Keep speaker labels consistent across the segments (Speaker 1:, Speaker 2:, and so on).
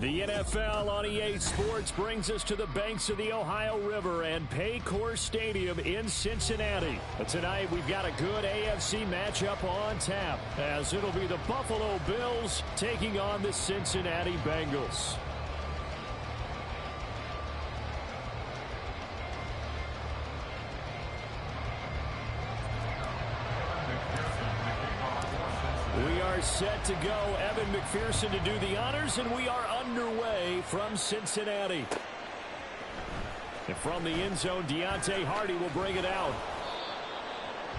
Speaker 1: The NFL on EA Sports brings us to the banks of the Ohio River and Paycor Stadium in Cincinnati. But tonight we've got a good AFC matchup on tap, as it'll be the Buffalo Bills taking on the Cincinnati Bengals. We are set to go. Evan McPherson to do the honors, and we are underway from Cincinnati. And from the end zone, Deontay Hardy will bring it out.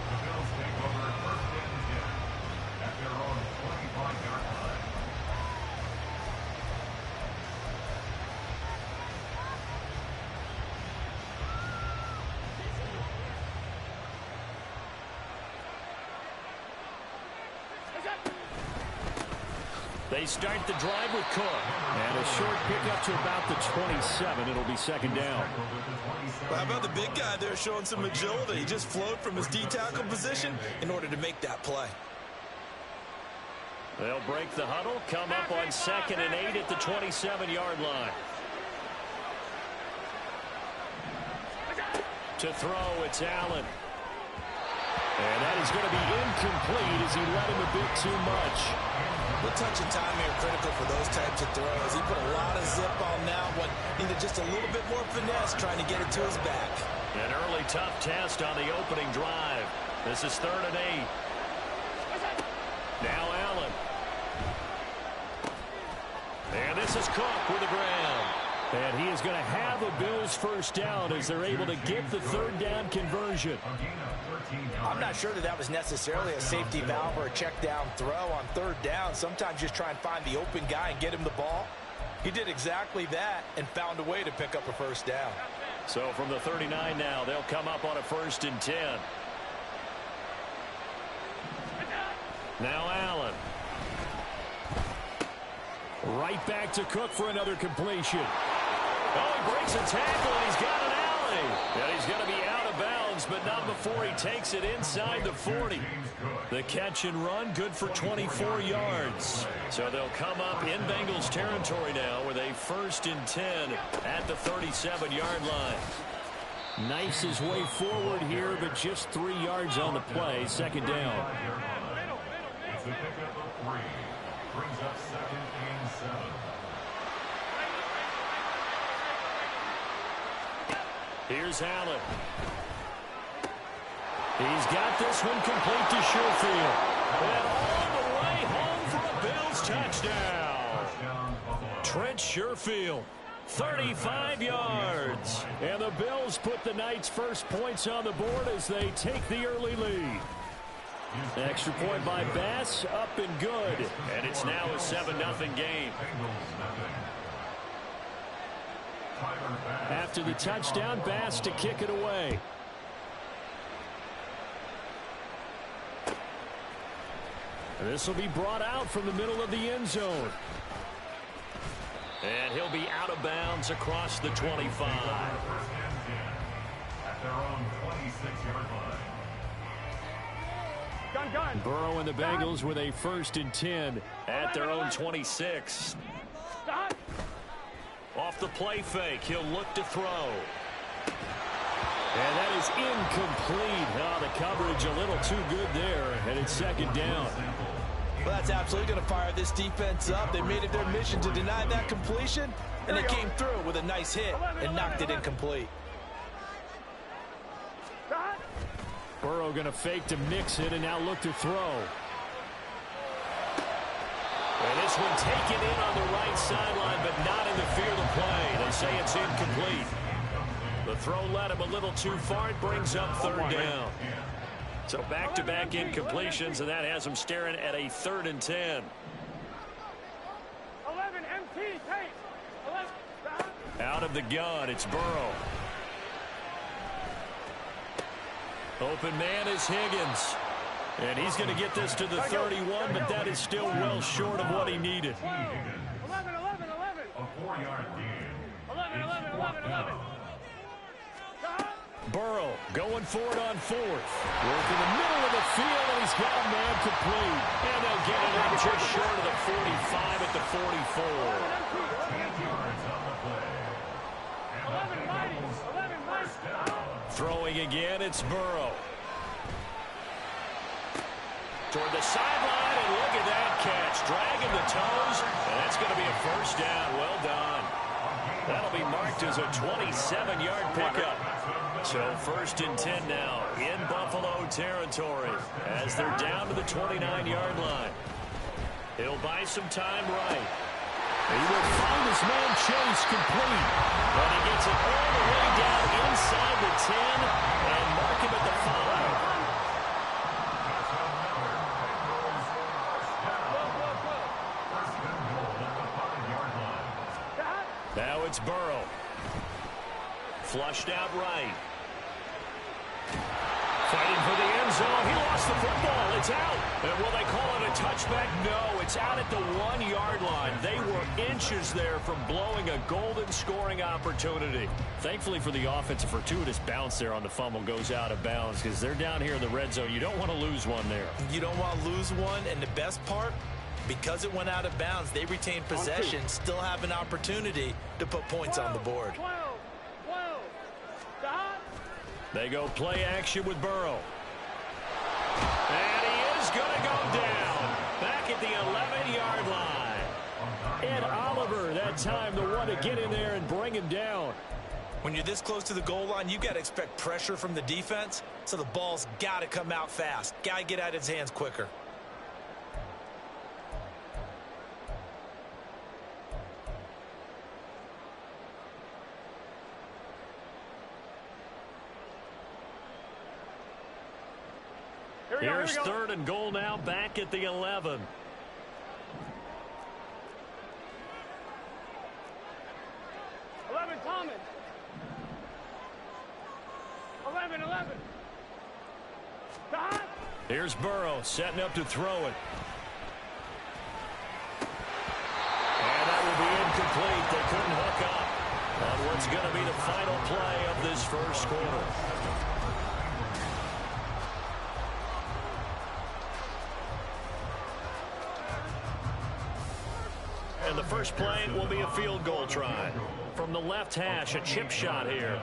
Speaker 2: The Bills take over first and 10 at their own 25-yard line.
Speaker 1: They start the drive with Cook. And a short pickup to about the 27. It'll be second down.
Speaker 3: Well, how about the big guy there showing some agility? He just flowed from his D-tackle position in order to make that play.
Speaker 1: They'll break the huddle, come up on 2nd and 8 at the 27-yard line. To throw, it's Allen. And that is going to be incomplete as he led him a bit too much.
Speaker 3: The touch and time here critical for those types of throws. He put a lot of zip on now, but needed just a little bit more finesse trying to get it to his back.
Speaker 1: An early tough test on the opening drive. This is 3rd and 8. Now Allen. And this is Cook with the ground. And he is going to have a Bills first down as they're able to get the 3rd down conversion.
Speaker 4: I'm not sure that was necessarily a safety valve or a check down throw on 3rd down. Sometimes just try and find the open guy and get him the ball. He did exactly that and found a way to pick up a first down.
Speaker 1: So from the 39 now, they'll come up on a 1st and 10. Now Allen. Right back to Cook for another completion. Oh, he breaks a tackle, and he's got an alley. And he's going to be out of bounds, but not before he takes it inside the 40. The catch and run, good for 24 yards. So they'll come up in Bengals territory now with a 1st and 10 at the 37-yard line. Knifes his way forward here, but just 3 yards on the play. 2nd down.
Speaker 2: It's a pickup of 3. Brings up 2nd and 7.
Speaker 1: Here's Allen. He's got this one complete to Sherfield. And all the way home for a Bills touchdown. Trent Sherfield, 35 yards. And the Bills put the Knights' first points on the board as they take the early lead. Extra point by Bass, up and good. And it's now a 7-0 game. After the touchdown, Bass to kick it away. This will be brought out from the middle of the end zone. And he'll be out of bounds across the 25.
Speaker 2: At their own 26-yard line.
Speaker 1: Burrow and the Bengals with a 1st and 10 at their own 26. Off the play fake, he'll look to throw. And that is incomplete. Oh, the coverage a little too good there, and it's 2nd down.
Speaker 4: Well, that's absolutely going to fire this defense up. They made it their mission to deny that completion, and they came through with a nice hit and knocked it incomplete.
Speaker 1: Burrow going to fake to mix it and now look to throw. And this one taken in on the right sideline, but not in the field of play. They say it's incomplete. The throw led him a little too far. It brings up 3rd down. So back-to-back incompletions, and that has him staring at a 3rd and 10.
Speaker 5: 11 MT, tape. 11.
Speaker 1: Out of the gun, it's Burrow. Open man is Higgins. And he's going to get this to the 31, but that is still well short of what he needed.
Speaker 5: 11.
Speaker 2: A 4-yard gain.
Speaker 5: 11.
Speaker 1: Burrow going for it on fourth. Working the middle of the field, and he's got a man complete. And they'll get it in just short of the 45 at the 44.
Speaker 5: 11 mighties.
Speaker 1: Throwing again, it's Burrow. Toward the sideline, and look at that catch. Dragging the toes, and that's going to be a first down. Well done. That'll be marked as a 27-yard pickup. So first and 10 now in Buffalo territory as they're down to the 29-yard line. He'll buy some time right. He will find his man Chase complete. But he gets it all the way down inside the 10 and mark him at the 5. Now it's Burrow. Flushed out right. Fighting for the end zone. He lost the football. It's out. And will they call it a touchback? No, it's out at the 1-yard line. They were inches there from blowing a golden scoring opportunity. Thankfully for the offense, a fortuitous bounce there on the fumble goes out of bounds because they're down here in the red zone. You don't want to lose one there.
Speaker 4: You don't want to lose one, and the best part, because it went out of bounds, they retained possession, still have an opportunity to put points on the board.
Speaker 5: 12. Stop.
Speaker 1: They go play action with Burrow. And he is going to go down. Back at the 11-yard line. And Oliver, that time, the one to get in there and bring him down.
Speaker 4: When you're this close to the goal line, you got to expect pressure from the defense, so the ball's got to come out fast. Got to get out of his hands quicker.
Speaker 1: Here's third and goal now, back at the 11.
Speaker 5: Thomas. 11. Stop.
Speaker 1: Here's Burrow setting up to throw it. And that will be incomplete. They couldn't hook up on what's going to be the final play of this first quarter. And the first play will be a field goal try. From the left hash, a chip shot here.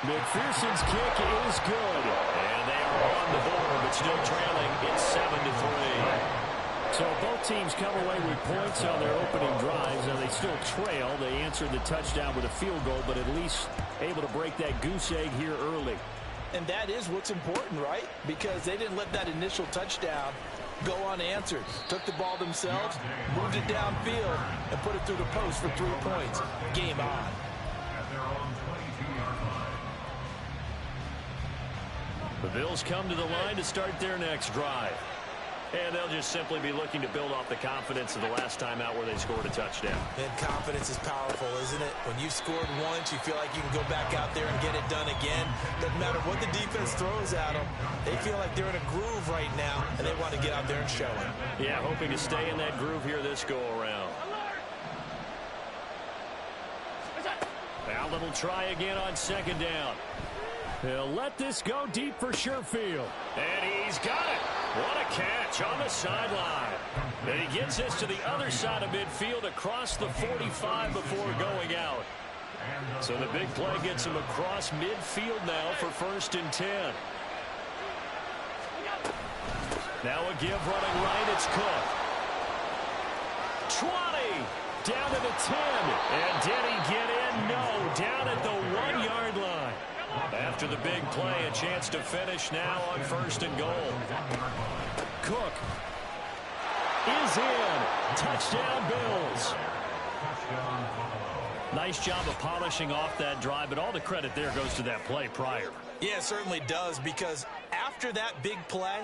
Speaker 1: McPherson's kick is good. And they are on the board, but still trailing. It's 7-3. So both teams come away with points on their opening drives. Now they still trail. They answered the touchdown with a field goal, but at least able to break that goose egg here early.
Speaker 4: And that is what's important, right? Because they didn't let that initial touchdown go unanswered. Took the ball themselves, moved it downfield, and put it through the post for 3 points. Game on.
Speaker 1: The Bills come to the line to start their next drive. And they'll just simply be looking to build off the confidence of the last time out where they scored a touchdown.
Speaker 4: And confidence is powerful, isn't it? When you've scored once, you feel like you can go back out there and get it done again. Doesn't matter what the defense throws at them. They feel like they're in a groove right now, and they want to get out there and show it.
Speaker 1: Yeah, hoping to stay in that groove here this go-around. Allen will try again on second down. He'll let this go deep for Sherfield. And he's got it. What a catch on the sideline. And he gets this to the other side of midfield across the 45 before going out. So the big play gets him across midfield now for first and 10. Now a give running right, it's Cook. 20, down to the 10. And did he get in? No, down at the 1-yard line. After the big play, a chance to finish now on first and goal. Cook is in. Touchdown, Bills. Nice job of polishing off that drive, but all the credit there goes to that play prior.
Speaker 4: Yeah, it certainly does, because after that big play,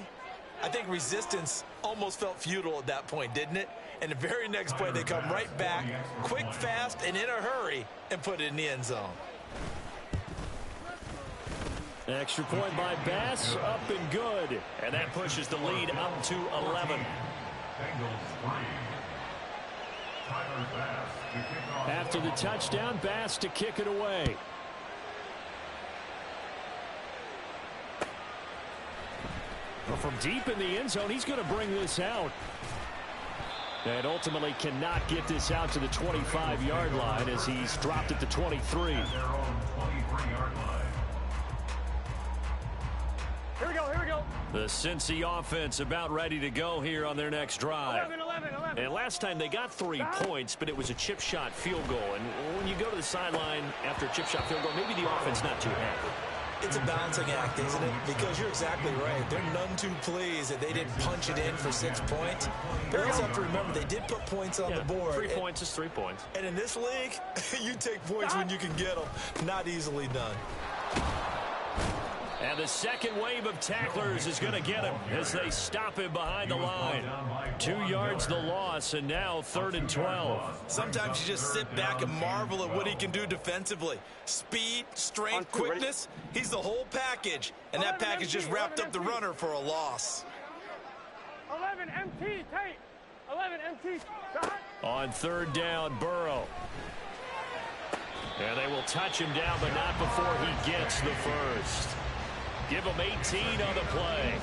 Speaker 4: I think resistance almost felt futile at that point, didn't it? And the very next play, they come right back, quick, fast, and in a hurry, and put it in the end zone.
Speaker 1: Extra point by Bass, up and good. And that pushes the lead up to 11. After the touchdown, Bass to kick it away. Well, from deep in the end zone, he's going to bring this out. And ultimately cannot get this out to the 25-yard line as he's dropped at the 23.
Speaker 5: Here we go, here we go.
Speaker 1: The Cincy offense about ready to go here on their next drive.
Speaker 5: 11.
Speaker 1: And last time they got 3 points, but it was a chip shot field goal. And when you go to the sideline after a chip shot field goal, maybe the offense not too happy.
Speaker 3: It's a balancing act, isn't it? Because you're exactly right. They're none too pleased that they didn't punch it in for 6 points. But you also have to remember, they did put points on the board.
Speaker 1: 3 points is 3 points.
Speaker 3: And in this league, you take points when you can get them. Not easily done.
Speaker 1: And the second wave of tacklers is going to get him as they stop him behind the line. 2 yards the loss, and now 3rd and 12.
Speaker 3: Sometimes you just sit back and marvel at what he can do defensively. Speed, strength, quickness. He's the whole package. And that package just wrapped up the runner for a loss.
Speaker 5: 11 MT, tape. 11 MT, stop.
Speaker 1: On 3rd down, Burrow. And they will touch him down, but not before he gets the first. Give them 18 on the play.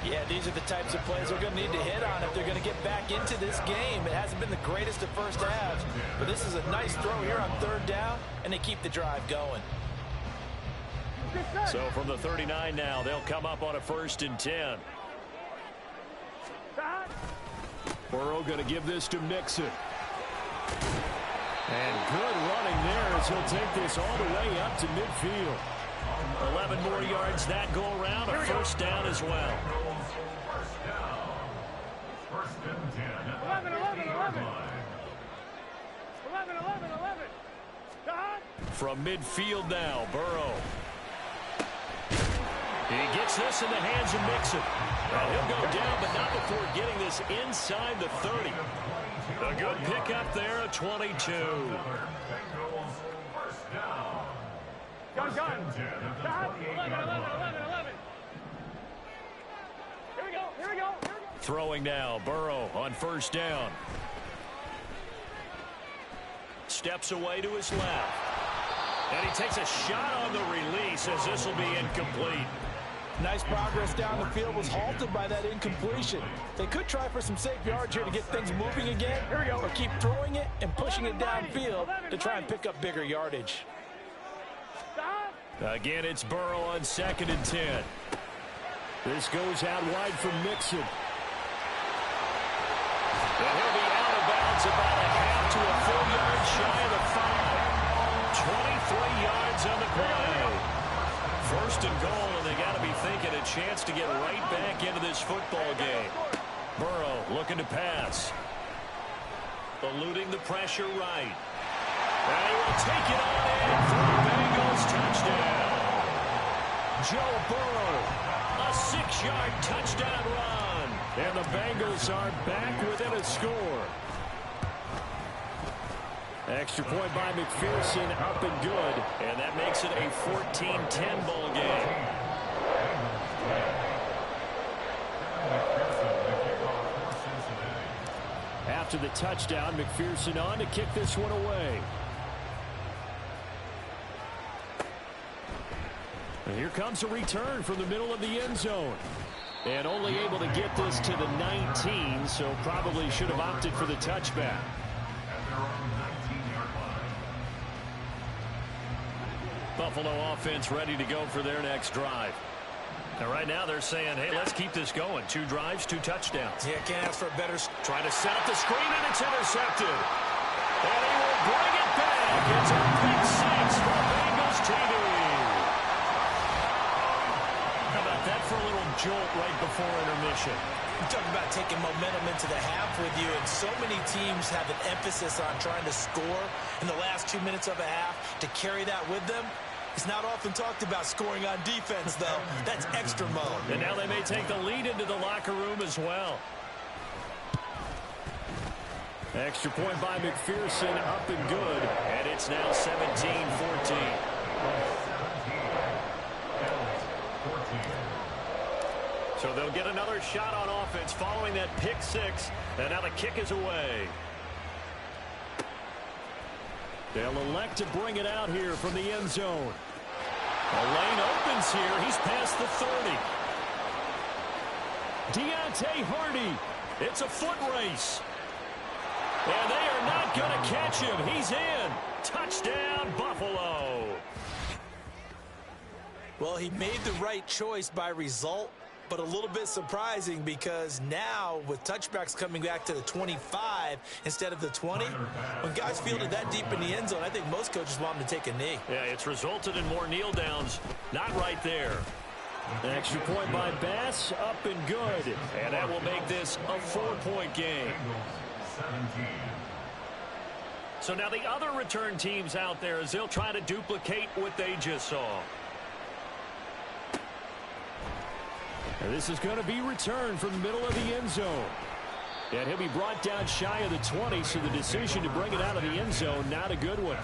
Speaker 4: Yeah, these are the types of plays they're going to need to hit on if they're going to get back into this game. It hasn't been the greatest of first halves, but this is a nice throw here on 3rd down, and they keep the drive going.
Speaker 1: So from the 39 now, they'll come up on a 1st and 10. Burrow going to give this to Mixon. And good running there as he'll take this all the way up to midfield. 11 more yards that go around, a 1st down as well.
Speaker 5: 11. 11.
Speaker 1: From midfield now, Burrow. He gets this in the hands of Mixon. And he'll go down, but not before getting this inside the 30. A good pickup there, a 22.
Speaker 5: Gun. 11. Here we go.
Speaker 1: Throwing now, Burrow on 1st down. Steps away to his left. And he takes a shot on the release as this will be incomplete.
Speaker 4: Nice progress down the field, was halted by that incompletion. They could try for some safe yards here to get things moving again. Here we go. Or keep throwing it and pushing it downfield to try and pick up bigger yardage.
Speaker 1: Again, it's Burrow on 2nd and 10. This goes out wide for Mixon. And he'll be out of bounds about a half to a full yard shy of the 5. 23 yards on the play. 1st and goal, and they got to be thinking a chance to get right back into this football game. Burrow looking to pass. Eluding the pressure right. And he will take it on in for the Bengals touchdown. Joe Burrow, a 6-yard touchdown run. And the Bengals are back within a score. Extra point by McPherson, up and good. And that makes it a 14-10 ball game. After the touchdown, McPherson on to kick this one away. And here comes a return from the middle of the end zone. And only able to get this to the 19, so probably should have opted for the touchback. Buffalo offense ready to go for their next drive. And right now they're saying, hey, let's keep this going. 2 drives, 2 touchdowns.
Speaker 3: Yeah, can't ask for a better...
Speaker 1: Trying to set up the screen, and it's intercepted. And he will bring it back. It's a pick 6 for Bengals TV. How about that for a little jolt right before intermission?
Speaker 3: You're talking about taking momentum into the half with you, and so many teams have an emphasis on trying to score in the last 2 minutes of a half. To carry that with them, it's not often talked about scoring on defense, though. That's extra mode.
Speaker 1: And now they may take the lead into the locker room as well. Extra point by McPherson, up and good. And it's now 17-14. So they'll get another shot on offense following that pick 6. And now the kick is away. They'll elect to bring it out here from the end zone. The lane opens here. He's past the 30. Deontay Hardy. It's a foot race. And they are not going to catch him. He's in. Touchdown, Buffalo.
Speaker 3: Well, he made the right choice by result, but a little bit surprising because now with touchbacks coming back to the 25 instead of the 20, when guys fielded that deep in the end zone, I think most coaches want them to take a knee.
Speaker 1: Yeah, it's resulted in more kneel downs. Not right there. An extra point by Bass, up and good. And that will make this a 4-point game. So now the other return teams out there as they'll try to duplicate what they just saw. And this is going to be returned from the middle of the end zone. And he'll be brought down shy of the 20, so the decision to bring it out of the end zone, not a good one.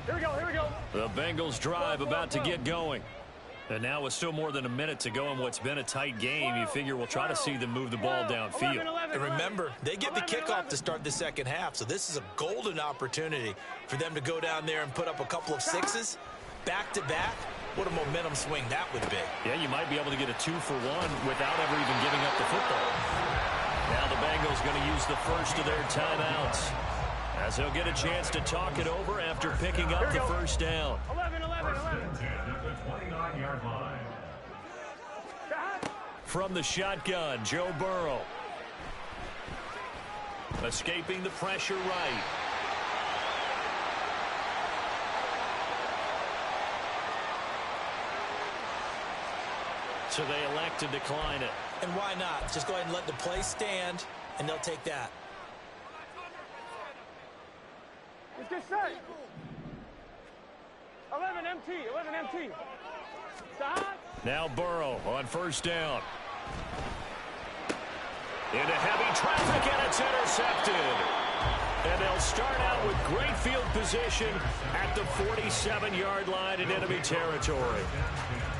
Speaker 5: Here we go, here we go.
Speaker 1: The Bengals drive about to get going. And now with still more than a minute to go in what's been a tight game, you figure we'll try to see them move the ball downfield.
Speaker 3: And remember, they get the kickoff to start the second half, so this is a golden opportunity for them to go down there and put up a couple of sixes back-to-back. What a momentum swing that would be.
Speaker 1: Yeah, you might be able to get a 2-for-1 without ever even giving up the football. Now the Bengals going to use the first of their timeouts, as he'll get a chance to talk it over after picking up the first down.
Speaker 5: 11.
Speaker 1: From the shotgun, Joe Burrow. Escaping the pressure right. So they elect to decline it.
Speaker 3: And why not? Just go ahead and let the play stand, and they'll take that.
Speaker 5: Let's get set. 11 MT. Stop.
Speaker 1: Now Burrow on first down. Into heavy traffic, and it's intercepted. And they'll start out with great field position at the 47-yard line in enemy territory.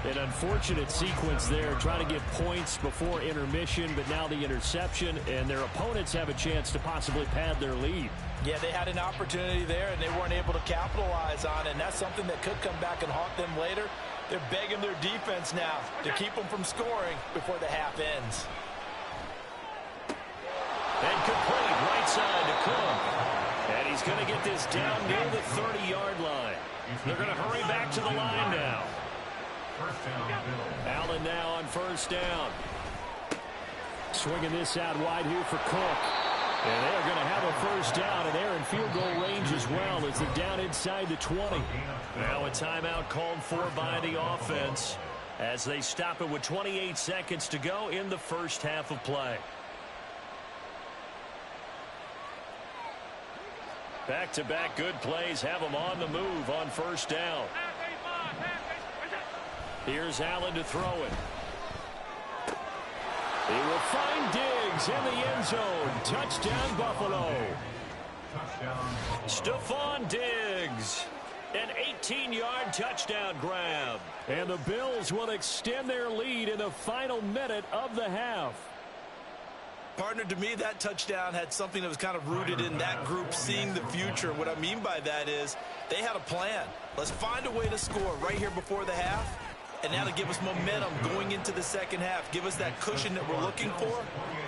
Speaker 1: An unfortunate sequence there, trying to get points before intermission, but now the interception, and their opponents have a chance to possibly pad their lead.
Speaker 3: Yeah, they had an opportunity there, and they weren't able to capitalize on it, and that's something that could come back and haunt them later. They're begging their defense now to keep them from scoring before the half ends.
Speaker 1: And complete right side to Cook. And he's going to get this down near the 30-yard line. They're going to hurry back to the line now. Allen now on first down. Swinging this out wide here for Cook. And they're going to have a first down, and they're in field goal range as well as they're down inside the 20. Now a timeout called for by the offense as they stop it with 28 seconds to go in the first half of play. Back-to-back good plays have them on the move on first down. Here's Allen to throw it. He will find Diggs in the end zone. Touchdown, Buffalo. Stephon Diggs. An 18-yard touchdown grab. And the Bills will extend their lead in the final minute of the half.
Speaker 3: Partner, to me, that touchdown had something that was kind of rooted in that group seeing the future. What I mean by that is they had a plan. Let's find a way to score right here before the half. And now to give us momentum going into the second half, give us that cushion that we're looking for.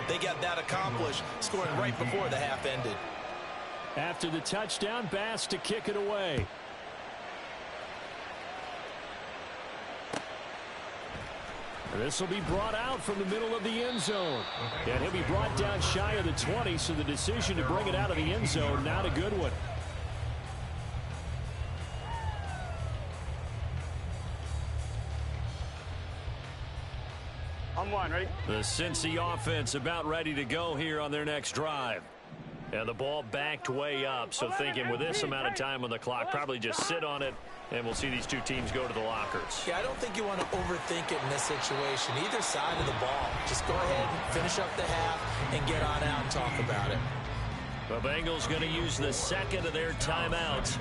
Speaker 3: They got that accomplished, scoring right before the half ended.
Speaker 1: After the touchdown, Bass to kick it away. This will be brought out from the middle of the end zone. And he'll be brought down shy of the 20, so the decision to bring it out of the end zone, not a good one.
Speaker 5: On one, ready?
Speaker 1: The Cincy offense about ready to go here on their next drive. And the ball backed way up, so thinking with this amount of time on the clock, probably just sit on it, and we'll see these two teams go to the lockers.
Speaker 3: Yeah, I don't think you want to overthink it in this situation. Either side of the ball. Just go ahead and finish up the half and get on out and talk about it.
Speaker 1: The Bengals going to use the second of their timeouts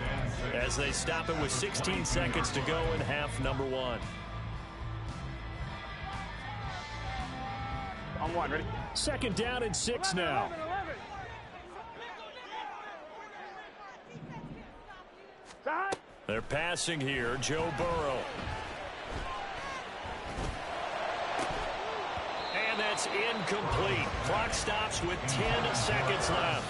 Speaker 1: as they stop it with 16 seconds to go in half number one.
Speaker 5: On one, ready?
Speaker 1: Second down and 6 now.
Speaker 5: 11. Side.
Speaker 1: They're passing here. Joe Burrow. And that's incomplete. Clock stops with 10 seconds left.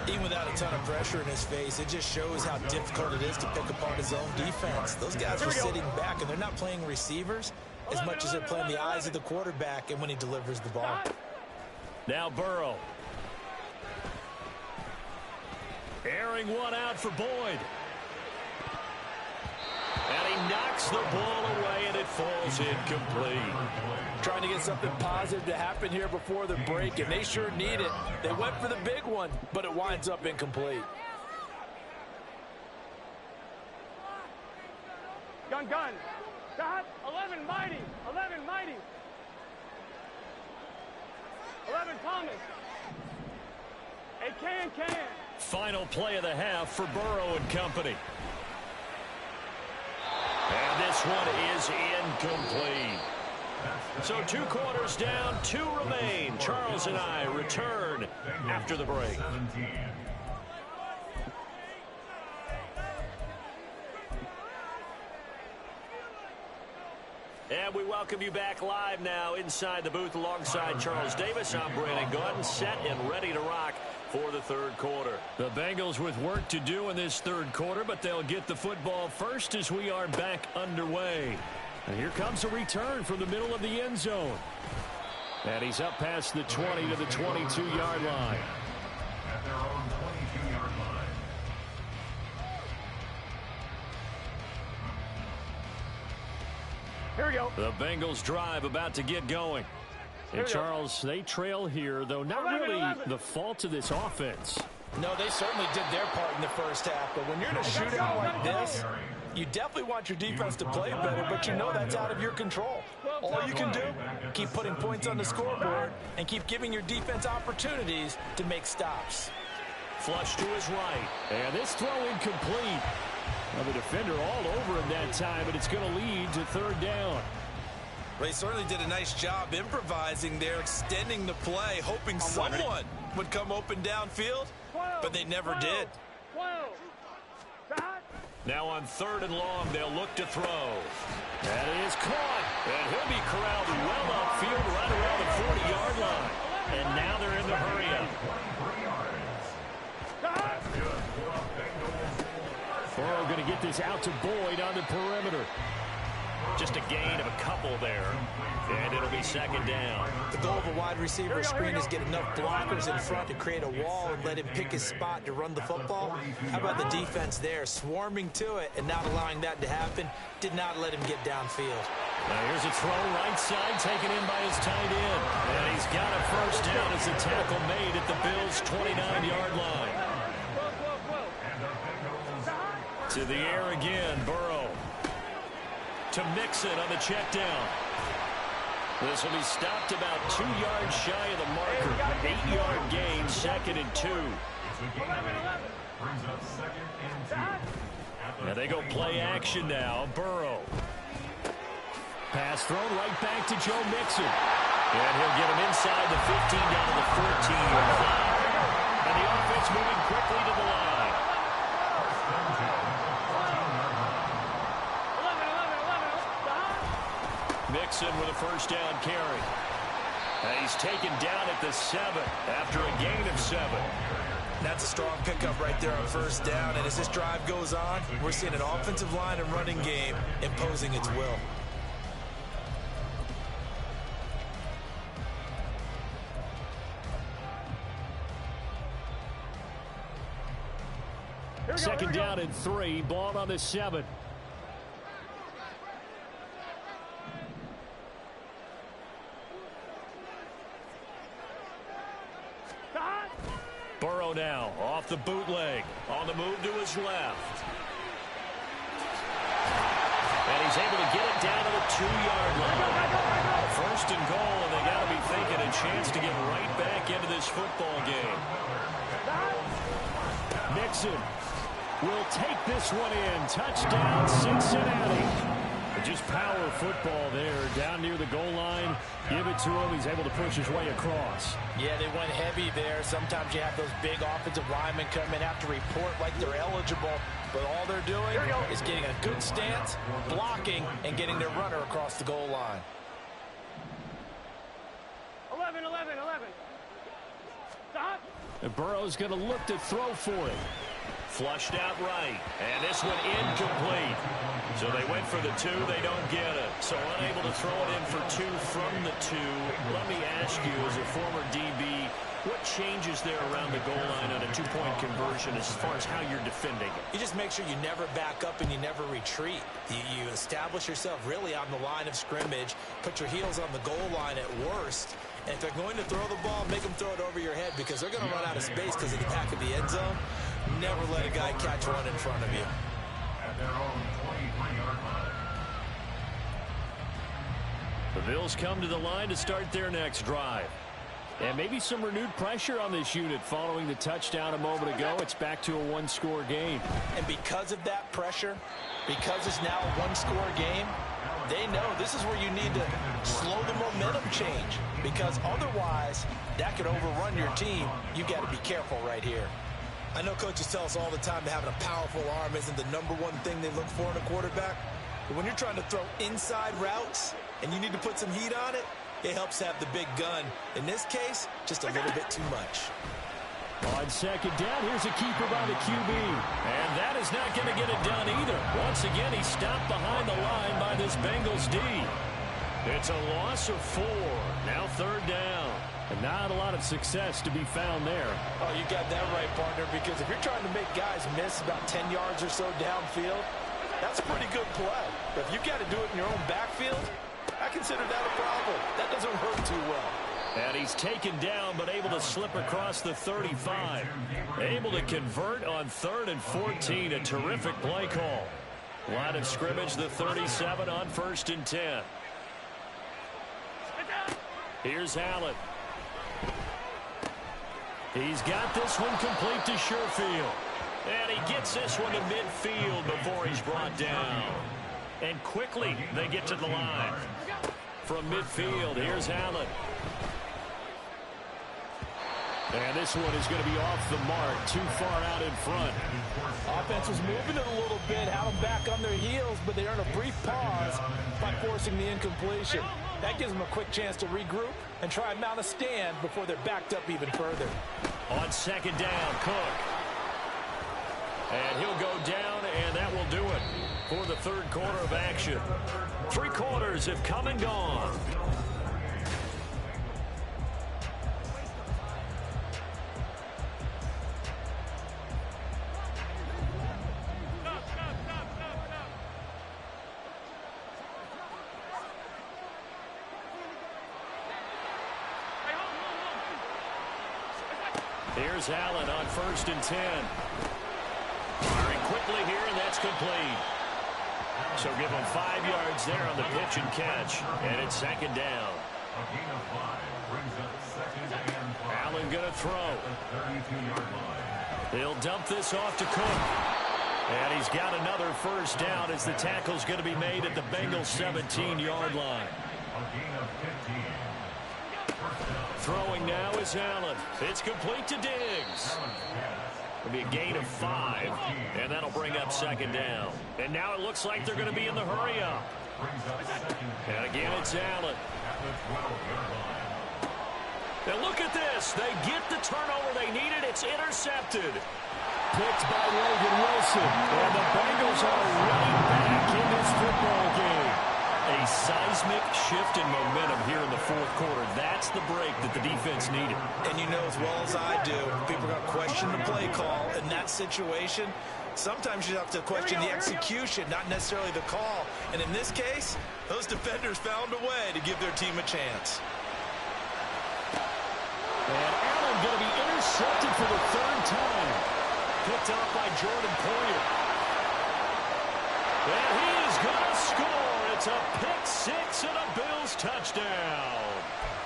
Speaker 3: Even without a ton of pressure in his face, it just shows how difficult it is to pick apart his own defense. Those guys are sitting back, and they're not playing receivers as much as they're playing the eyes of the quarterback and when he delivers the ball.
Speaker 1: Now Burrow. Airing one out for Boyd. And he knocks the ball away, and it falls incomplete.
Speaker 4: Trying to get something positive to happen here before the break, and they sure need it. They went for the big one, but it winds up incomplete.
Speaker 5: Gun. Side. 11 mighty. 11 mighty. 11 Thomas. Hey, can.
Speaker 1: Final play of the half for Burrow and company. And this one is incomplete. So 2 quarters down, 2 remain. Charles and I return after the break. And we welcome you back live now inside the booth alongside Charles Davis. I'm Brandon Gordon, set and ready to rock for the third quarter. The Bengals with work to do in this third quarter, but they'll get the football first as we are back underway. And here comes a return from the middle of the end zone. And he's up past the 20 to the 22-yard line.
Speaker 2: At their own 22-yard line.
Speaker 5: Here we go.
Speaker 1: The Bengals drive about to get going. And Charles, they trail here, though not really the fault of this offense.
Speaker 3: No, they certainly did their part in the first half, but when you're in a shootout like this, you definitely want your defense to play better, but you know that's out of your control. All you can do, keep putting points on the scoreboard and keep giving your defense opportunities to make stops.
Speaker 1: Flush to his right. And this throw incomplete. Well, the defender all over him that time, but it's going to lead to third down.
Speaker 3: They certainly did a nice job improvising there, extending the play, hoping someone would come open downfield, but they never did.
Speaker 5: 12. Side.
Speaker 1: Now on third and long, they'll look to throw. That is caught. And he'll be corralled well upfield right around the 40-yard line. And now they're in the hurry-up. Burrow going to get this out to Boyd on the perimeter. Just a gain of a couple there. And it'll be second down.
Speaker 3: The goal of a wide receiver screen is get enough blockers in front to create a wall and let him pick his spot to run the football. How about the defense there, swarming to it and not allowing that to happen? Did not let him get downfield.
Speaker 1: Now here's a throw right side taken in by his tight end. And he's got a first down as the tackle made at the Bills' 29-yard line. To the air again, Burrow. To Mixon on the check down. This will be stopped about 2 yards shy of the marker. 8-yard gain, second and 2. And they go play action now. Burrow. Pass thrown right back to Joe Mixon. And he'll get him inside the 15 down to the 14-yard line. And the offense moving quickly to the line. Mixon with a first down carry. And he's taken down at the 7 after a gain of 7.
Speaker 3: That's a strong pickup right there on first down. And as this drive goes on, we're seeing an offensive line and running game imposing its will.
Speaker 1: Second down and 3. Ball on the 7. Burrow now off the bootleg. On the move to his left. And he's able to get it down to the 2-yard line. First and goal, and they got to be thinking a chance to get right back into this football game. Mixon will take this one in. Touchdown, Cincinnati. Just power football there, down near the goal line. Give it to him. He's able to push his way across.
Speaker 3: Yeah, they went heavy there. Sometimes you have those big offensive linemen come in, have to report like they're eligible. But all they're doing is getting a good stance, blocking, and getting their runner across the goal line.
Speaker 5: 11, 11, 11. Stop.
Speaker 1: And Burrow's going to look to throw for it. Flushed out right. And this one incomplete. So they went for the 2. They don't get it. So unable to throw it in for 2 from the 2. Let me ask you, as a former DB, what changes there around the goal line on a 2-point conversion as far as how you're defending it?
Speaker 3: You just make sure you never back up and you never retreat. You establish yourself really on the line of scrimmage, put your heels on the goal line at worst. And if they're going to throw the ball, make them throw it over your head because they're going to run out of space because of the back of the end zone. Never let a guy catch one in front of you.
Speaker 2: At their own 23-yard line.
Speaker 1: The Bills come to the line to start their next drive. And maybe some renewed pressure on this unit following the touchdown a moment ago. It's back to a 1-score game.
Speaker 3: And because of that pressure, because it's now a 1-score game, they know this is where you need to slow the momentum change. Because otherwise, that could overrun your team. You've got to be careful right here. I know coaches tell us all the time that having a powerful arm isn't the #1 thing they look for in a quarterback. But when you're trying to throw inside routes and you need to put some heat on it, it helps have the big gun. In this case, just a little bit too much.
Speaker 1: On second down, here's a keeper by the QB. And that is not going to get it done either. Once again, he's stopped behind the line by this Bengals D. It's a loss of 4. Now 3rd down. And not a lot of success to be found there.
Speaker 3: Oh, you got that right, partner, because if you're trying to make guys miss about 10 yards or so downfield, that's a pretty good play. But if you've got to do it in your own backfield, I consider that a problem. That doesn't hurt too well.
Speaker 1: And he's taken down, but able to slip across the 35. Able to convert on 3rd and 14. A terrific play call. Line of scrimmage, the 37 on 1st and 10. Here's Allen. He's got this one complete to Sherfield. And he gets this one to midfield before he's brought down. And quickly they get to the line. From midfield, here's Allen. And this one is going to be off the mark, too far out in front.
Speaker 3: Offense was moving it a little bit, had them back on their heels, but they earn a brief pause by forcing the incompletion. That gives them a quick chance to regroup and try and mount a stand before they're backed up even further.
Speaker 1: On second down, Cook. And he'll go down, and that will do it for the 3rd quarter of action. 3 quarters have come and gone. Here's Allen on 1st and 10. Firing quickly here, and that's complete. So give him 5 yards there on the pitch and catch. And it's 2nd down.
Speaker 2: A gain of 5 brings up 2nd and 5.
Speaker 1: Allen going to throw.
Speaker 2: The 32-yard line.
Speaker 1: He'll dump this off to Cook. And he's got another 1st down as the tackle's going to be made at the Bengals 17-yard line.
Speaker 2: A gain of 15.
Speaker 1: Throwing now is Allen. It's complete to Diggs. It'll be a gain of 5, and that'll bring up 2nd down. And now it looks like they're going to be in the hurry up. And again, it's Allen. And look at this. They get the turnover they needed. It's intercepted. Picked by Logan Wilson. And the Bengals are right back in this football game. A seismic shift in momentum here in the 4th quarter. That's the break that the defense needed.
Speaker 3: And you know as well as I do, people are going to question the play call in that situation. Sometimes you have to question the execution, not necessarily the call. And in this case, those defenders found a way to give their team a chance.
Speaker 1: And Allen going to be intercepted for the 3rd time. Picked up by Jordan Poyer. And he is going to score. It's a pick-6 and a Bills touchdown.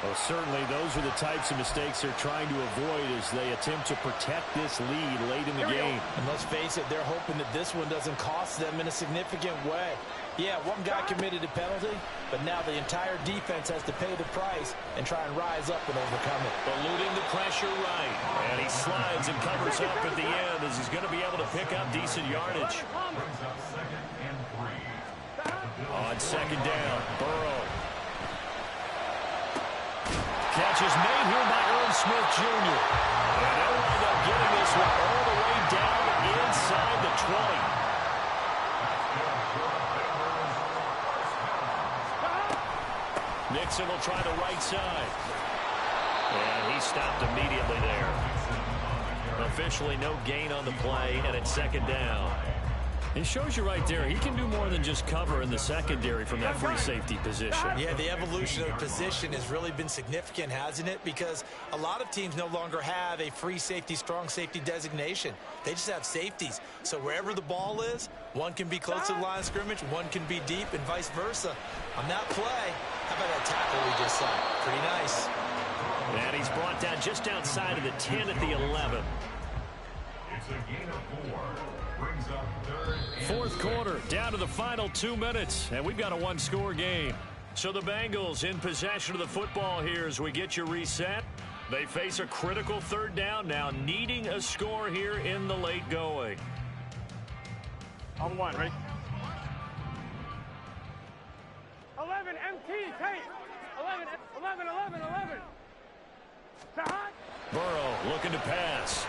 Speaker 1: Well, certainly those are the types of mistakes they're trying to avoid as they attempt to protect this lead late in the game.
Speaker 3: And let's face it, they're hoping that this one doesn't cost them in a significant way. Yeah, one guy committed a penalty, but now the entire defense has to pay the price and try and rise up and overcome it.
Speaker 1: Eluding the pressure right. And he slides and covers up at the end as he's going to be able to pick up decent yardage. On second down, Burrow. Catch is made here by Irv Smith Jr. And they'll wind up getting this one all the way down inside the 20. Nixon will try the right side. And he stopped immediately there. Officially no gain on the play, and it's second down. It shows you right there, he can do more than just cover in the secondary from that free safety position.
Speaker 3: Yeah, the evolution of the position has really been significant, hasn't it? Because a lot of teams no longer have a free safety, strong safety designation. They just have safeties. So wherever the ball is, one can be close to the line of scrimmage, one can be deep, and vice versa. On that play, how about that tackle we just saw? Pretty nice.
Speaker 1: And he's brought down just outside of the 10 at the 11.
Speaker 2: It's a gain of 4. Brings up third and
Speaker 1: Fourth quarter, down to the final 2 minutes, and we've got a one-score game. So the Bengals in possession of the football here as we get you reset. They face a critical third down now, needing a score here in the late going.
Speaker 5: On one, ready? 11 MT, tape. 11. Shot.
Speaker 1: Burrow looking to pass.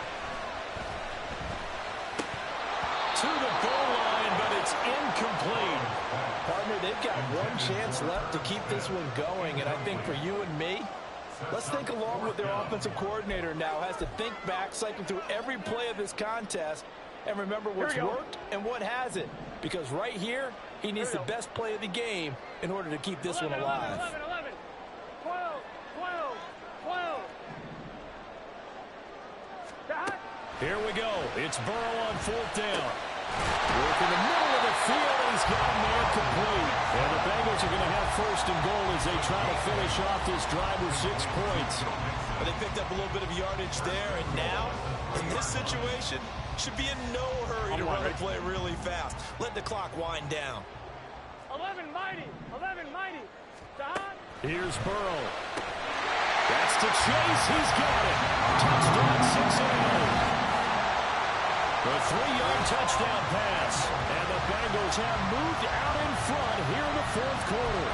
Speaker 1: To the goal line, but it's incomplete.
Speaker 3: Partner, they've got one chance left to keep this one going, and I think for you and me, let's think along with their offensive coordinator now. Has to think back, cycle through every play of this contest, and remember what's worked and what hasn't. Because right here, he needs the best play of the game in order to keep this one alive.
Speaker 5: 11. 12. Shot.
Speaker 1: Here we go. It's Burrow on fourth down. Work in the middle of the field. He's got him there complete. And the Bengals are going to have first and goal as they try to finish off this drive with 6 points.
Speaker 3: Well, they picked up a little bit of yardage there, and now, in this situation, should be in no hurry to run the play really fast. Let the clock wind down.
Speaker 5: 11 mighty. Shot.
Speaker 1: Here's Burrow. That's to Chase. He's got it. Touchdown, Cincinnati. A 3-yard touchdown pass. And the Bengals have moved out in front here in the fourth quarter.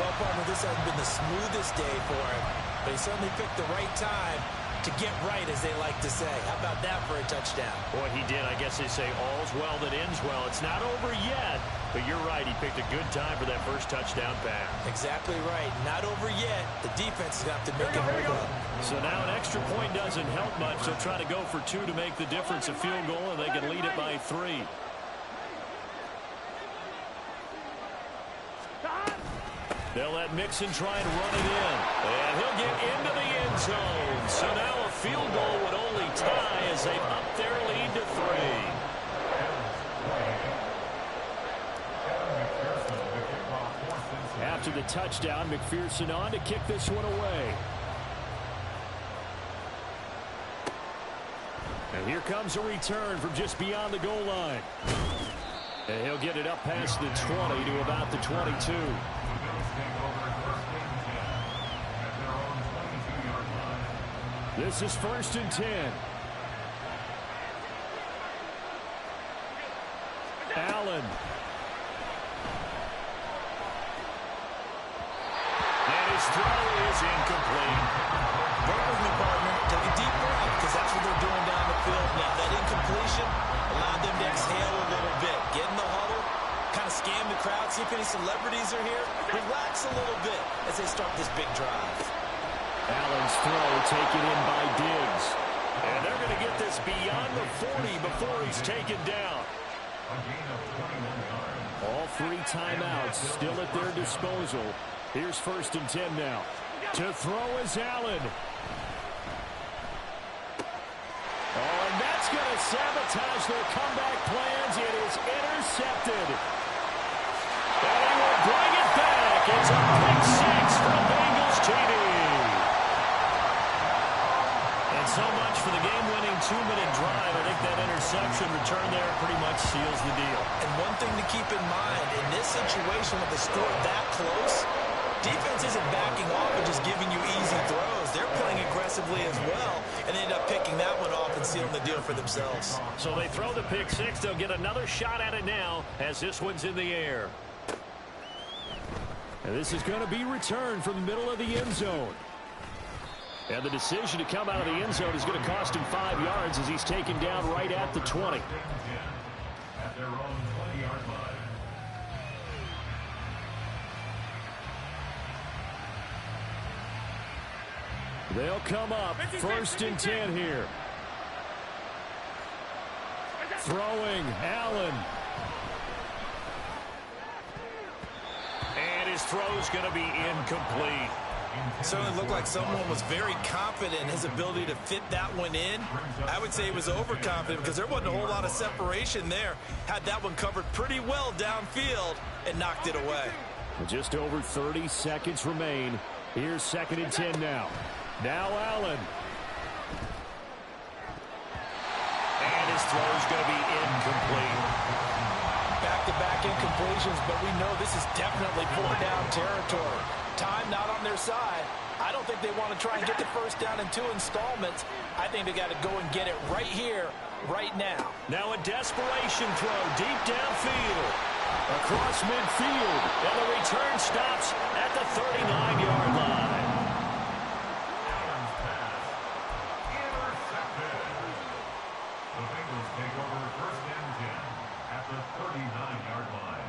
Speaker 3: Well, partner, this hasn't been the smoothest day for him, but he certainly picked the right time to get right, as they like to say. How about that for a touchdown?
Speaker 1: Boy, he did. I guess they say all's well that ends well. It's not over yet, but you're right. He picked a good time for that first touchdown pass.
Speaker 3: Exactly right. Not over yet. The defense is going to have to make it hold up.
Speaker 1: So now an extra point doesn't help much. They'll try to go for 2 to make the difference a field goal, and they can lead it by 3. They'll let Mixon try and run it in. And he'll get into the end zone. So now a field goal would only tie as they up their lead to 3. After the touchdown, McPherson on to kick this one away. And here comes a return from just beyond the goal line. And he'll get it up past the 20 to about the 22. This is first and 10. Allen. And his throw is incomplete.
Speaker 3: Bear with me, partner. Take a deep breath, because that's what they're doing down the field now. That incompletion allowed them to exhale a little bit. Get in the huddle, kind of scan the crowd, see if any celebrities are here. Relax a little bit as they start this big drive.
Speaker 1: Allen's throw taken in by Diggs. And they're going to get this beyond the 40 before he's taken down. All 3 timeouts still at their disposal. Here's first and 10 now. To throw is Allen. Oh, and that's going to sabotage their comeback plans. It is intercepted. And he will bring it back. It's a pick 6 from Bengals TD. And So much for the game-winning 2-minute drive. I think that interception return there pretty much seals the deal.
Speaker 3: And one thing to keep in mind, in this situation with the score that close, defense isn't backing off and just giving you easy throws. They're playing aggressively as well, and they end up picking that one off and sealing the deal for themselves.
Speaker 1: So they throw the pick six. They'll get another shot at it now as this one's in the air. And this is going to be returned from the middle of the end zone. And the decision to come out of the end zone is going to cost him 5 yards as he's taken down right at the 20.
Speaker 2: At their own 20-yard line.
Speaker 1: They'll come up 1st and 10 here. Throwing, Allen. And his throw's going to be incomplete.
Speaker 3: It certainly looked like someone was very confident in his ability to fit that one in. I would say he was overconfident because there wasn't a whole lot of separation there. Had that one covered pretty well downfield and knocked it away.
Speaker 1: Just over 30 seconds remain. Here's 2nd and 10 now. Now Allen. And his throw's going to be incomplete.
Speaker 3: Back-to-back incompletions, but we know this is definitely 4-down territory. Time not on their side. I don't think they want to try and get the first down in 2 installments. I think they got to go and get it right here, right now.
Speaker 1: Now a desperation throw deep downfield. Across midfield. And the return stops at the 39-yard line.
Speaker 2: Allen's pass. Intercepted. The Bengals take over 1st and 10 at the 39-yard line.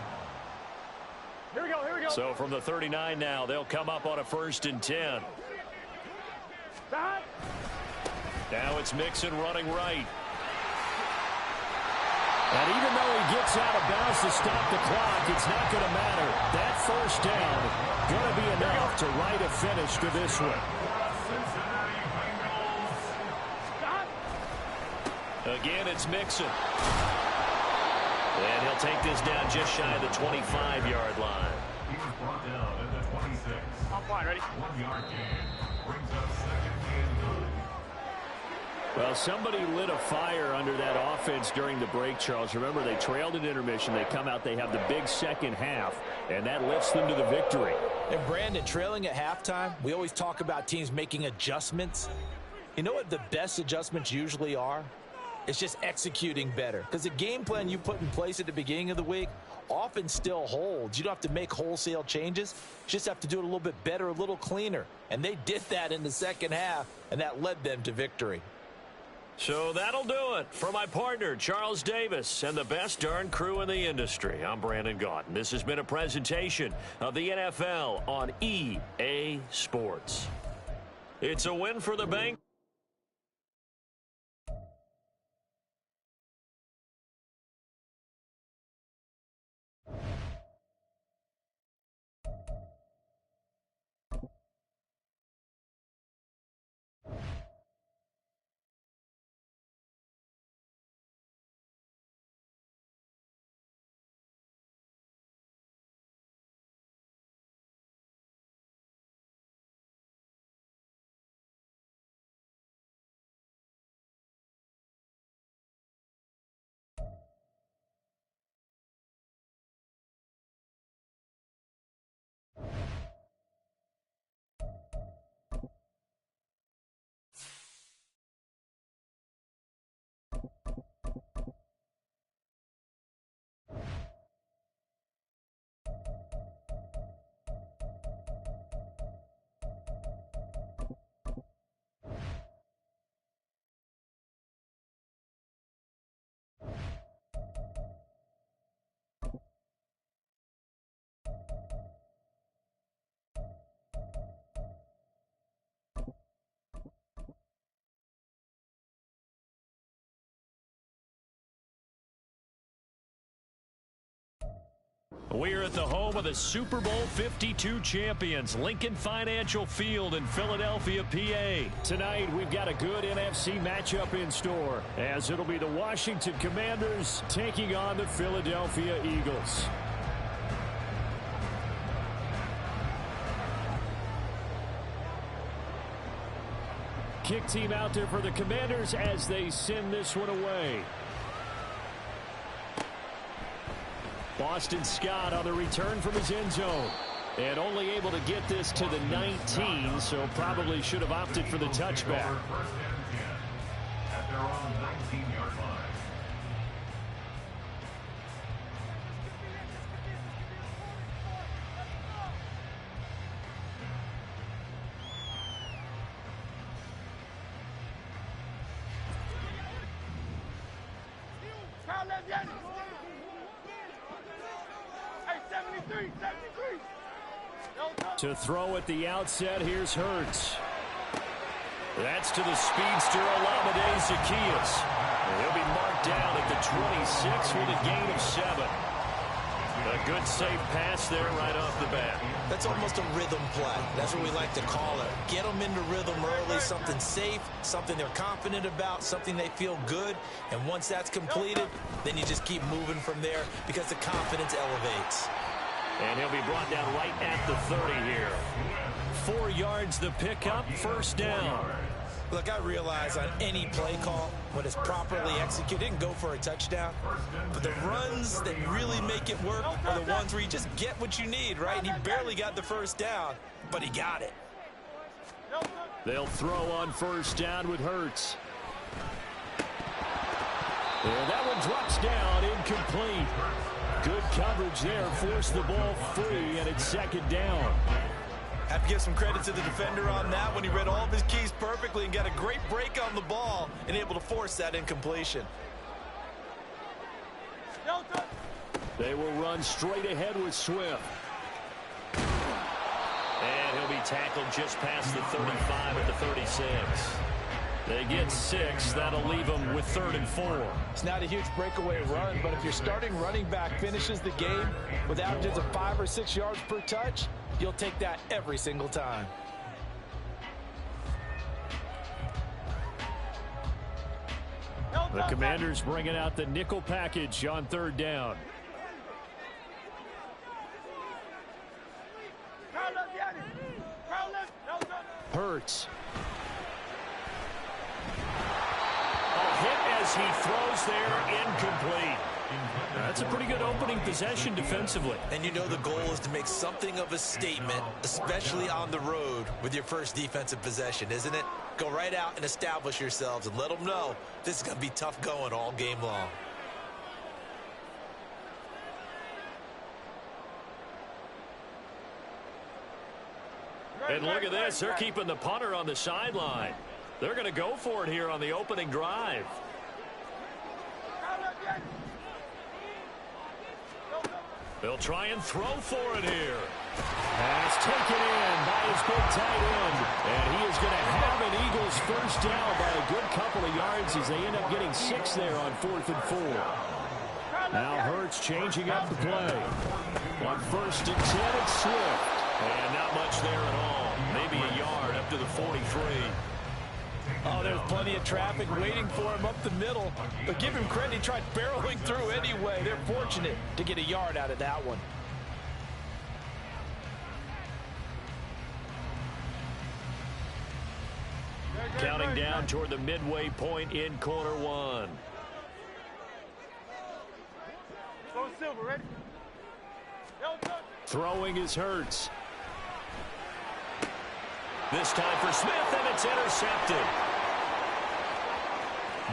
Speaker 5: Here we go, here we go.
Speaker 1: So from the 39 now, they'll come up on a 1st and 10.
Speaker 5: Stop.
Speaker 1: Now it's Mixon running right. And even though he gets out of bounds to stop the clock, it's not going to matter. That 1st down going to be enough to write a finish to this one.
Speaker 2: Cincinnati Bengals.
Speaker 5: Stop.
Speaker 1: Again, it's Mixon. And he'll take this down just shy of the 25-yard line.
Speaker 2: He was brought down at the 26.
Speaker 5: I'm fine, ready?
Speaker 2: 1-yard gain. Brings up 2nd and 9.
Speaker 1: Well, somebody lit a fire under that offense during the break, Charles. Remember, they trailed at intermission. They come out, they have the big second half, and that lifts them to the victory.
Speaker 3: And Brandon, trailing at halftime, we always talk about teams making adjustments. You know what the best adjustments usually are? It's just executing better. Because the game plan you put in place at the beginning of the week often still holds. You don't have to make wholesale changes. You just have to do it a little bit better, a little cleaner. And they did that in the second half, and that led them to victory.
Speaker 1: So that'll do it for my partner, Charles Davis, and the best darn crew in the industry. I'm Brandon Gaudin. This has been a presentation of the NFL on EA Sports. It's a win for the Bengals. We're at the home of the Super Bowl 52 champions, Lincoln Financial Field in Philadelphia, PA. Tonight, we've got a good NFC matchup in store, as it'll be the Washington Commanders taking on the Philadelphia Eagles. kick team out there for the Commanders as they send this one away. Boston Scott on the return from his end zone. And only able to get this to the 19, so probably should have opted for the touchback.
Speaker 2: First and 10 at their own 19-yard line.
Speaker 5: Hey, 73, 73.
Speaker 1: To throw at the outset, here's Hurts. That's to the speedster, Olamide Zaccheaus. And he'll be marked down at the 26 with a gain of 7. A good, safe pass there right off the bat.
Speaker 3: That's almost a rhythm play. That's what we like to call it. Get them into rhythm early, something safe, something they're confident about, something they feel good. And once that's completed, then you just keep moving from there because the confidence elevates.
Speaker 1: And he'll be brought down right at the 30 here. 4 yards the pickup, first down.
Speaker 3: Look, I realize on any play call, when it's properly executed, it can go for a touchdown. But the runs that really make it work are the ones where you just get what you need, right? And he barely got the first down, but he got it.
Speaker 1: They'll throw on first down with Hurts. And that one drops down, incomplete. Good coverage there, forced the ball free, and it's second down.
Speaker 3: Have to give some credit to the defender on that when he read all of his keys perfectly and got a great break on the ball and able to force that incompletion.
Speaker 1: They will run straight ahead with Swift. And he'll be tackled just past the 35 at the 36. They get 6. That'll leave them with 3rd and 4.
Speaker 4: It's not a huge breakaway run, but if your starting running back finishes the game with averages of 5 or 6 yards per touch, you'll take that every single time.
Speaker 1: The Commanders bringing out the nickel package on 3rd down. Hurts. A hit as he throws there, incomplete. That's a pretty good opening possession defensively.
Speaker 3: And you know the goal is to make something of a statement, especially on the road with your first defensive possession, isn't it? Go right out and establish yourselves and let them know this is going to be tough going all game long.
Speaker 1: And look at this. They're keeping the punter on the sideline. They're going to go for it here on the opening drive. They'll try and throw for it here. Pass taken in by his big tight end. And he is going to have an Eagles first down by a good couple of yards as they end up getting 6 there on 4th and 4. Now Hurts changing up the play. On 1st and 10, it's Swift. And not much there at all. Maybe a yard up to the 43.
Speaker 4: Oh, there's plenty of traffic waiting for him up the middle. But give him credit, he tried barreling through anyway. They're fortunate to get a yard out of that one.
Speaker 1: Counting down toward the midway point in quarter 1.
Speaker 5: Go Silver, ready?
Speaker 1: Throwing is Hurts. This time for Smith, and it's intercepted.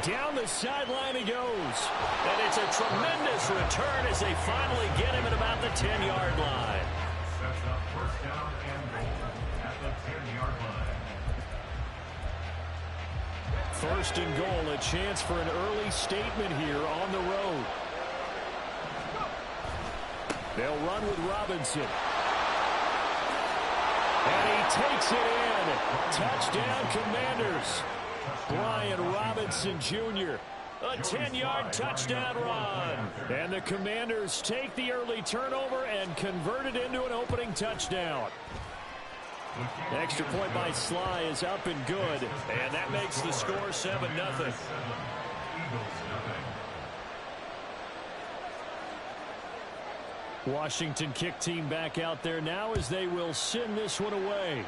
Speaker 1: Down the sideline he goes. And it's a tremendous return as they finally get him at about the 10-yard line.
Speaker 2: Sets up first down and goal at the 10-yard line.
Speaker 1: 1st and goal, a chance for an early statement here on the road. They'll run with Robinson. And he takes it in. Touchdown, Commanders. Brian Robinson Jr. A 10-yard touchdown run. And the Commanders take the early turnover and convert it into an opening touchdown. Extra point by Sly is up and good. And that makes the score 7-0.
Speaker 2: Eagles 0.
Speaker 1: Washington kick team back out there now as they will send this one away.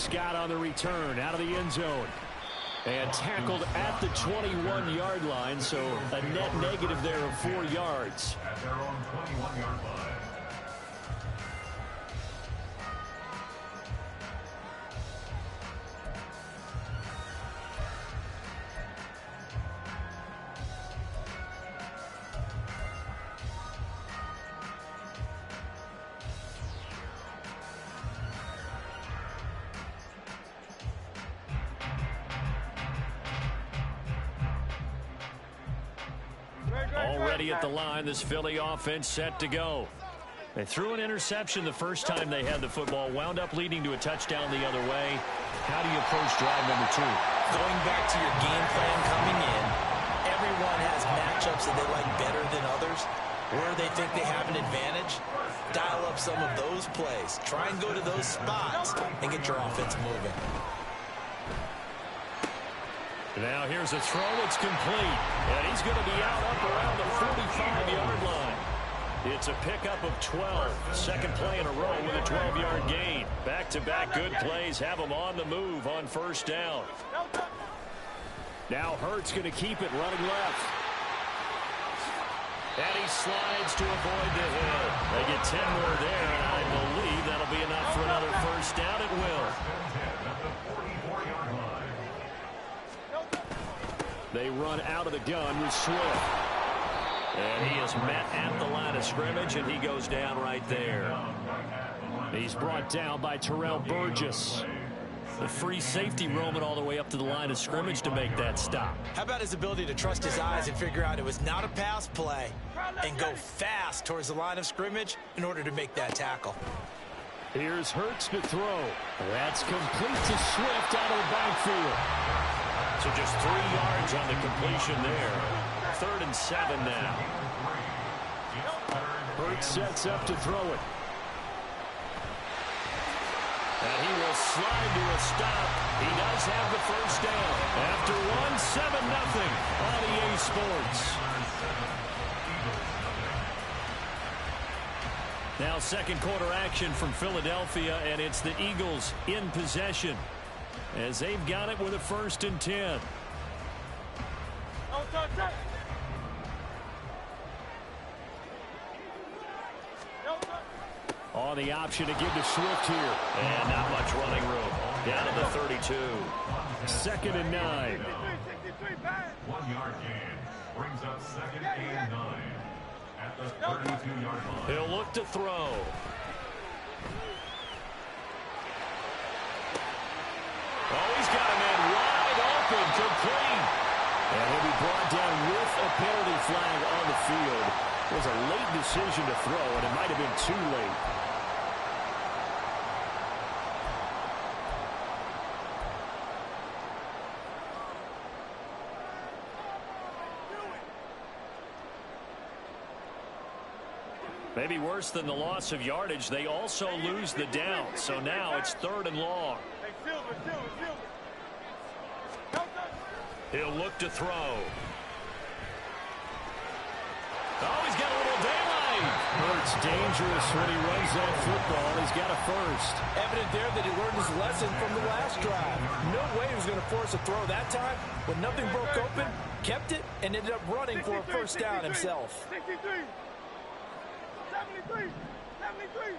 Speaker 1: Scott on the return out of the end zone. And tackled at the 21-yard line, so a net negative there of 4 yards.
Speaker 2: At their own 21-yard line.
Speaker 1: Already at the line, this Philly offense set to go. They threw an interception the first time they had the football, wound up leading to a touchdown the other way. How do you approach drive number 2?
Speaker 3: Going back to your game plan coming in, everyone has matchups that they like better than others. Where they think they have an advantage, dial up some of those plays. Try and go to those spots and get your offense moving.
Speaker 1: Now here's a throw. It's complete. And he's going to be out up around the 45-yard line. It's a pickup of 12. Second play in a row with a 12-yard gain. Back-to-back good plays have him on the move on first down. Now Hurts going to keep it running left. And he slides to avoid the hit. They get 10 more there, and I believe that'll be enough for another first down. It will. They run out of the gun with Swift. And he is met at the line of scrimmage, and he goes down right there. He's brought down by Terrell Burgess. The free safety roaming all the way up to the line of scrimmage to make that stop.
Speaker 3: How about his ability to trust his eyes and figure out it was not a pass play and go fast towards the line of scrimmage in order to make that tackle.
Speaker 1: Here's Hurts to throw. That's complete to Swift out of the backfield. So just 3 yards on the completion there. 3rd and 7 now. Hurts sets up to throw it. And he will slide to a stop. He does have the first down. After 1, 7-0 on EA Sports. Now second quarter action from Philadelphia, and it's the Eagles in possession as they've got it with a 1st and 10. On the option to give to Swift here. And not much running room. Down to the 32. 2nd and 9.
Speaker 2: 1 yard gain. Brings up 2nd and 9. At the 32-yard line.
Speaker 1: He'll look to throw. Oh, he's got a man wide open, complete. And he'll be brought down with a penalty flag on the field. It was a late decision to throw, and it might have been too late. Maybe worse than the loss of yardage, they also lose the down. So now it's 3rd and long. He'll look to throw. Oh, he's got a little daylight. Hurts dangerous when he runs that football. He's got a first.
Speaker 3: Evident there that he learned his lesson from the last drive. No way he was going to force a throw that time. When nothing broke open, kept it, and ended up running for a first down himself.
Speaker 5: 63. 73. 73.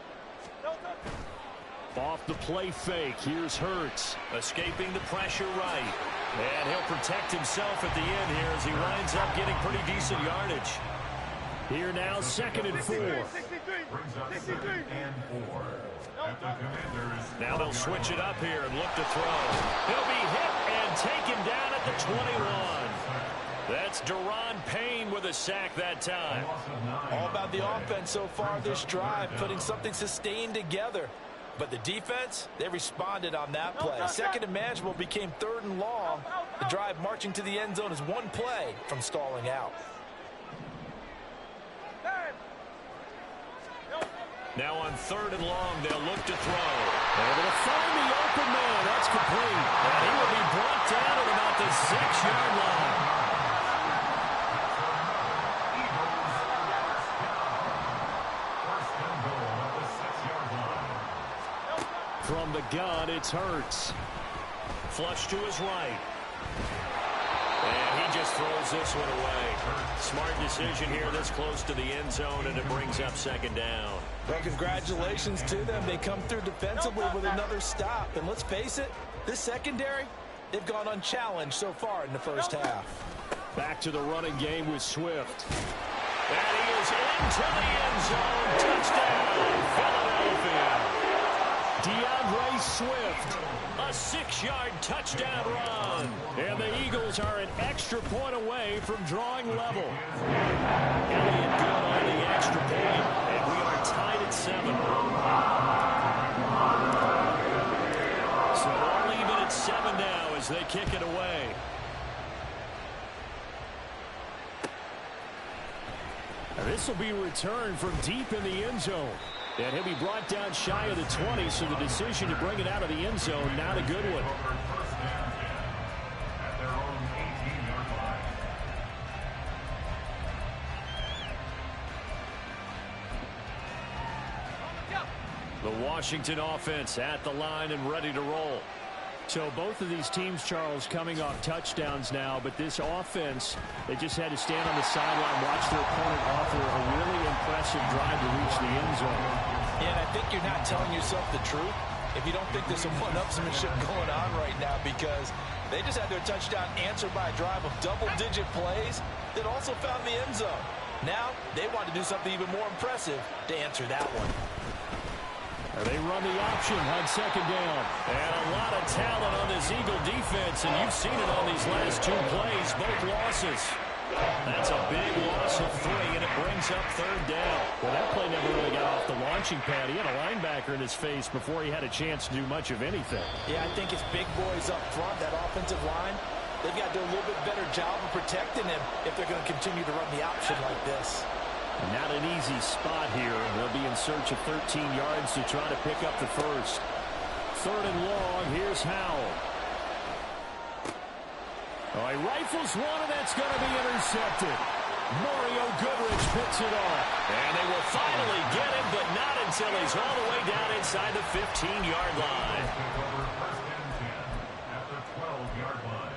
Speaker 1: Off the play fake, here's Hurts. Escaping the pressure right. And he'll protect himself at the end here as he winds up getting pretty decent yardage. Here now, 2nd and 4.
Speaker 2: Brings up 2nd and 4. At the Commanders.
Speaker 1: Now they'll switch it up here and look to throw. He'll be hit and taken down at the 21. That's Deron Payne with a sack that time.
Speaker 3: All about the offense so far this drive, putting something sustained together. But the defense, they responded on that play. 2nd and manageable became 3rd and long. The drive marching to the end zone is 1 play from stalling out.
Speaker 1: Now on 3rd and long, they'll look to throw. Able to find the open man. That's complete. And he will be brought down at about the 6-yard line. From the gun, it's Hurts. Flush to his right. And he just throws this one away. Smart decision here this close to the end zone, and it brings up second down.
Speaker 3: Well, congratulations to them. They come through defensively with another stop. And let's face it, this secondary, they've gone unchallenged so far in the first half.
Speaker 1: Back to the running game with Swift. And he is into the end zone. Touchdown, Philadelphia. DeAndre Swift, a 6-yard touchdown run. And the Eagles are an extra point away from drawing level. Elliott good on the extra point, and we are tied at 7. So all even at 7 now as they kick it away. This will be returned from deep in the end zone. And he'll be brought down shy of the 20, so the decision to bring it out of the end zone, not a good one.
Speaker 2: At their own 18-yard line.
Speaker 1: The Washington offense at the line and ready to roll. So both of these teams, Charles, coming off touchdowns now, but this offense, they just had to stand on the sideline, watch their opponent offer a really impressive drive to reach the end zone.
Speaker 3: Yeah, and I think you're not telling yourself the truth if you don't think there's some one-upsmanship going on right now, because they just had their touchdown answered by a drive of double-digit plays that also found the end zone. Now they want to do something even more impressive to answer that one.
Speaker 1: They run the option on second down. And a lot of talent on this Eagle defense, and you've seen it on these last 2 plays, both losses. That's a big loss of 3, and it brings up third down. Well, that play never really got off the launching pad. He had a linebacker in his face before he had a chance to do much of anything.
Speaker 3: Yeah, I think it's big boys up front, that offensive line. They've got to do a little bit better job of protecting him if they're going to continue to run the option like this.
Speaker 1: Not an easy spot here. They'll be in search of 13 yards to try to pick up the first. Third and long. Here's Howell. Oh, he rifles one, and that's going to be intercepted. Mario Goodrich picks it off. And they will finally get him, but not until he's all the way down inside the 15-yard line.
Speaker 2: First and 10 at the 12-yard line.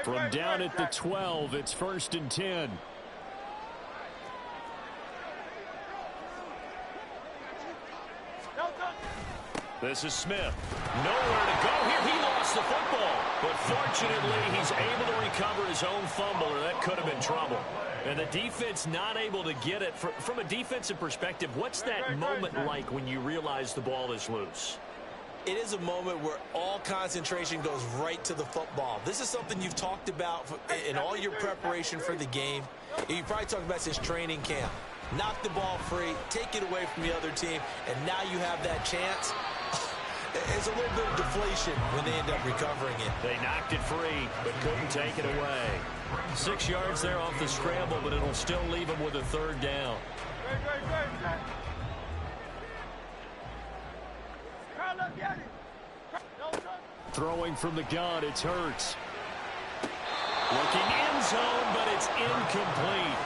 Speaker 1: From down at the 12, it's first and 10. This is Smith. Nowhere to go here. He lost the football. But fortunately, he's able to recover his own fumble, or that could have been trouble. And the defense not able to get it. From a defensive perspective, what's that moment like when you realize the ball is loose?
Speaker 3: It is a moment where all concentration goes right to the football. This is something you've talked about in all your preparation for the game. You probably talked about since training camp. Knock the ball free, take it away from the other team, and now you have that chance. It's a little bit of deflation when they end up recovering it.
Speaker 1: They knocked it free, but couldn't take it away. 6 yards there off the scramble, but it'll still leave them with a third down. Throwing from the gun, it's Hurts. Looking end zone, but it's incomplete.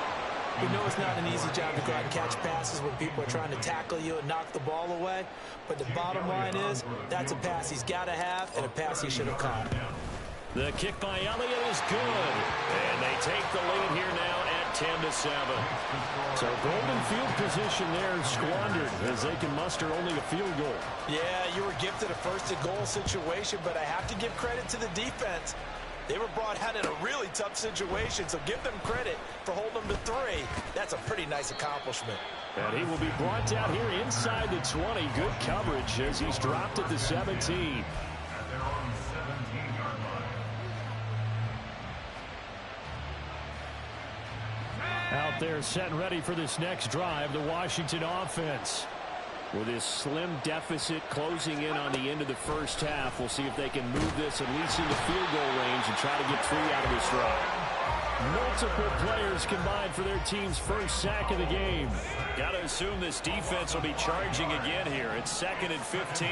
Speaker 3: We know it's not an easy job to go out and catch passes when people are trying to tackle you and knock the ball away. But the bottom line is, that's a pass he's got to have and a pass he should have caught.
Speaker 1: The kick by Elliott is good. And they take the lead here now at 10-7. So golden field position there squandered as they can muster only a field goal.
Speaker 3: Yeah, you were gifted a first-and-goal situation, but I have to give credit to the defense. They were brought out in a really tough situation, so give them credit for holding them to 3. That's a pretty nice accomplishment.
Speaker 1: And he will be brought down here inside the 20. Good coverage as he's dropped at the 17.
Speaker 2: At their own 17-yard line.
Speaker 1: Out there set and ready for this next drive, the Washington offense. With this slim deficit closing in on the end of the first half, we'll see if they can move this at least into field goal range and try to get 3 out of this drive. Multiple players combined for their team's first sack of the game. Got to assume this defense will be charging again here. It's 2nd and 15.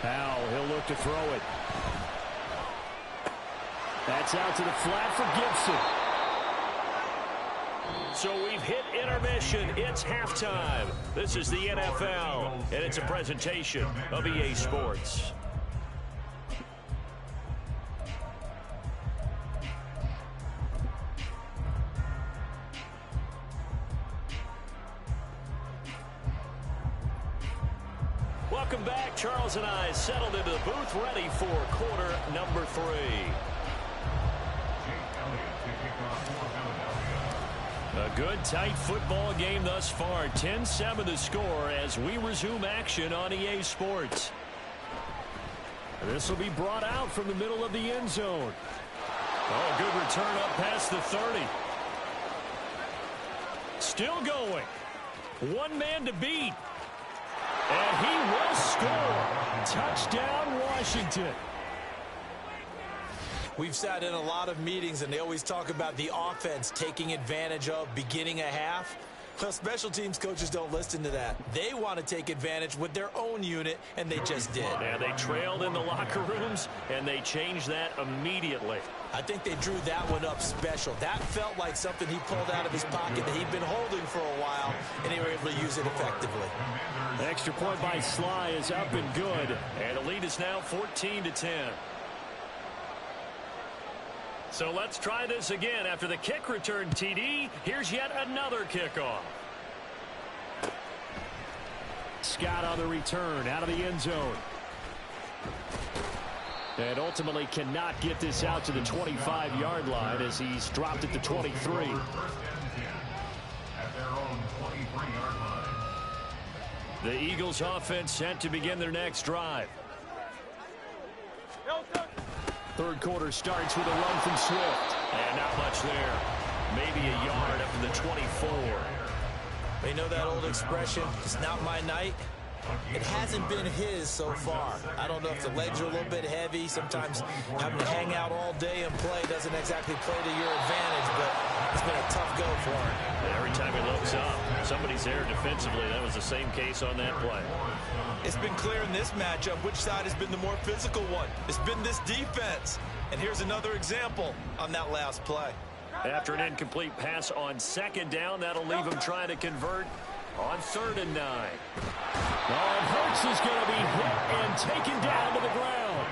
Speaker 1: Powell, he'll look to throw it. That's out to the flat for Gibson. So we've hit intermission. It's halftime. This is the NFL, and it's a presentation of EA Sports. Welcome back. Charles and I settled into the booth, ready for quarter number 3. A good, tight football game thus far. 10-7 the score as we resume action on EA Sports. This will be brought out from the middle of the end zone. Oh, good return up past the 30. Still going. One man to beat. And he will score. Touchdown, Washington.
Speaker 3: We've sat in a lot of meetings, and they always talk about the offense taking advantage of beginning a half. Well, special teams coaches don't listen to that. They want to take advantage with their own unit, and they just did.
Speaker 1: Yeah, they trailed in the locker rooms, and they changed that immediately.
Speaker 3: I think they drew that one up special. That felt like something he pulled out of his pocket that he'd been holding for a while, and they were able to use it effectively.
Speaker 1: The extra point by Sly is up and good, and the lead is now 14-10. So let's try this again. After the kick return TD, here's yet another kickoff. Scott on the return out of the end zone. And ultimately cannot get this out to the 25-yard line as he's dropped at the 23. The Eagles offense set to begin their next drive. Third quarter starts with a run from Swift. And not much there. Maybe a yard up to the 24.
Speaker 3: You know that old expression, it's not my night? It hasn't been his so far. I don't know if the legs are a little bit heavy. Sometimes having to hang out all day and play doesn't exactly play to your advantage, but it's been a tough go for him.
Speaker 1: Every time he looks up, somebody's there defensively. That was the same case on that play.
Speaker 3: It's been clear in this matchup which side has been the more physical one. It's been this defense. And here's another example on that last play.
Speaker 1: After an incomplete pass on second down, that'll leave him trying to convert on 3rd and 9. Oh, and Hurts is going to be hit and taken down to the ground.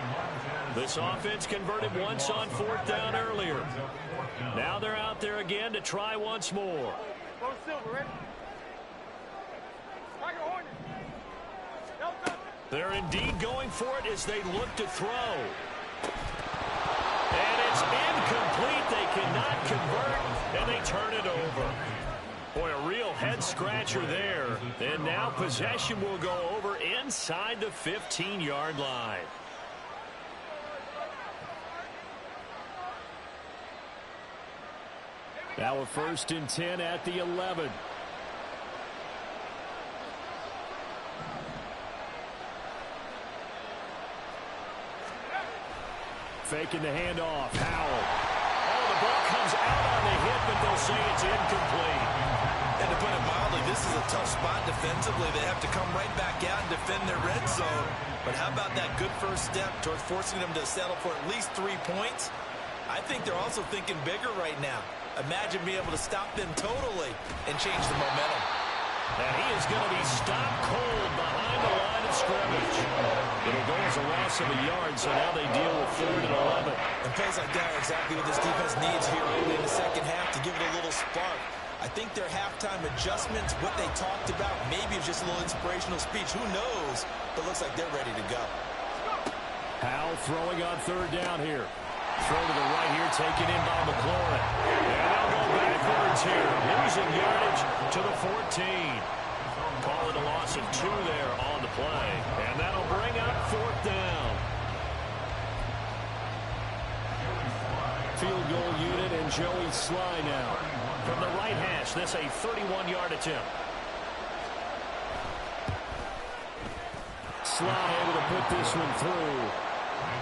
Speaker 1: This offense converted once on 4th down earlier. Now they're out there again to try once more. They're indeed going for it as they look to throw. And it's incomplete. They cannot convert, and they turn it over. Boy, a real head-scratcher there. And now possession will go over inside the 15-yard line. Now a 1st and 10 at the 11. Faking the handoff. Howell. Oh, the ball comes out on the hit, but they'll say it's incomplete.
Speaker 3: And to put it mildly, this is a tough spot defensively. They have to come right back out and defend their red zone. But how about that good first step towards forcing them to settle for at least 3 points? I think they're also thinking bigger right now. Imagine being able to stop them totally and change the momentum.
Speaker 1: And he is going to be stopped cold behind the line of scrimmage. It'll go as a loss of a yard, so now they deal with 3rd and 11.
Speaker 3: And plays like that are exactly what this defense needs here early in the second half to give it a little spark. I think their halftime adjustments, what they talked about, maybe it's just a little inspirational speech. Who knows? But looks like they're ready to go.
Speaker 1: Howell throwing on 3rd down here. Throw to the right here, taken in by McLaurin. And they'll go backwards here, losing yardage to the 14. Call it a loss of 2 there on the play. And that'll bring up 4th down. Field goal unit and Joey Sly now. From the right hash, this a 31-yard attempt. Sly able to put this one through.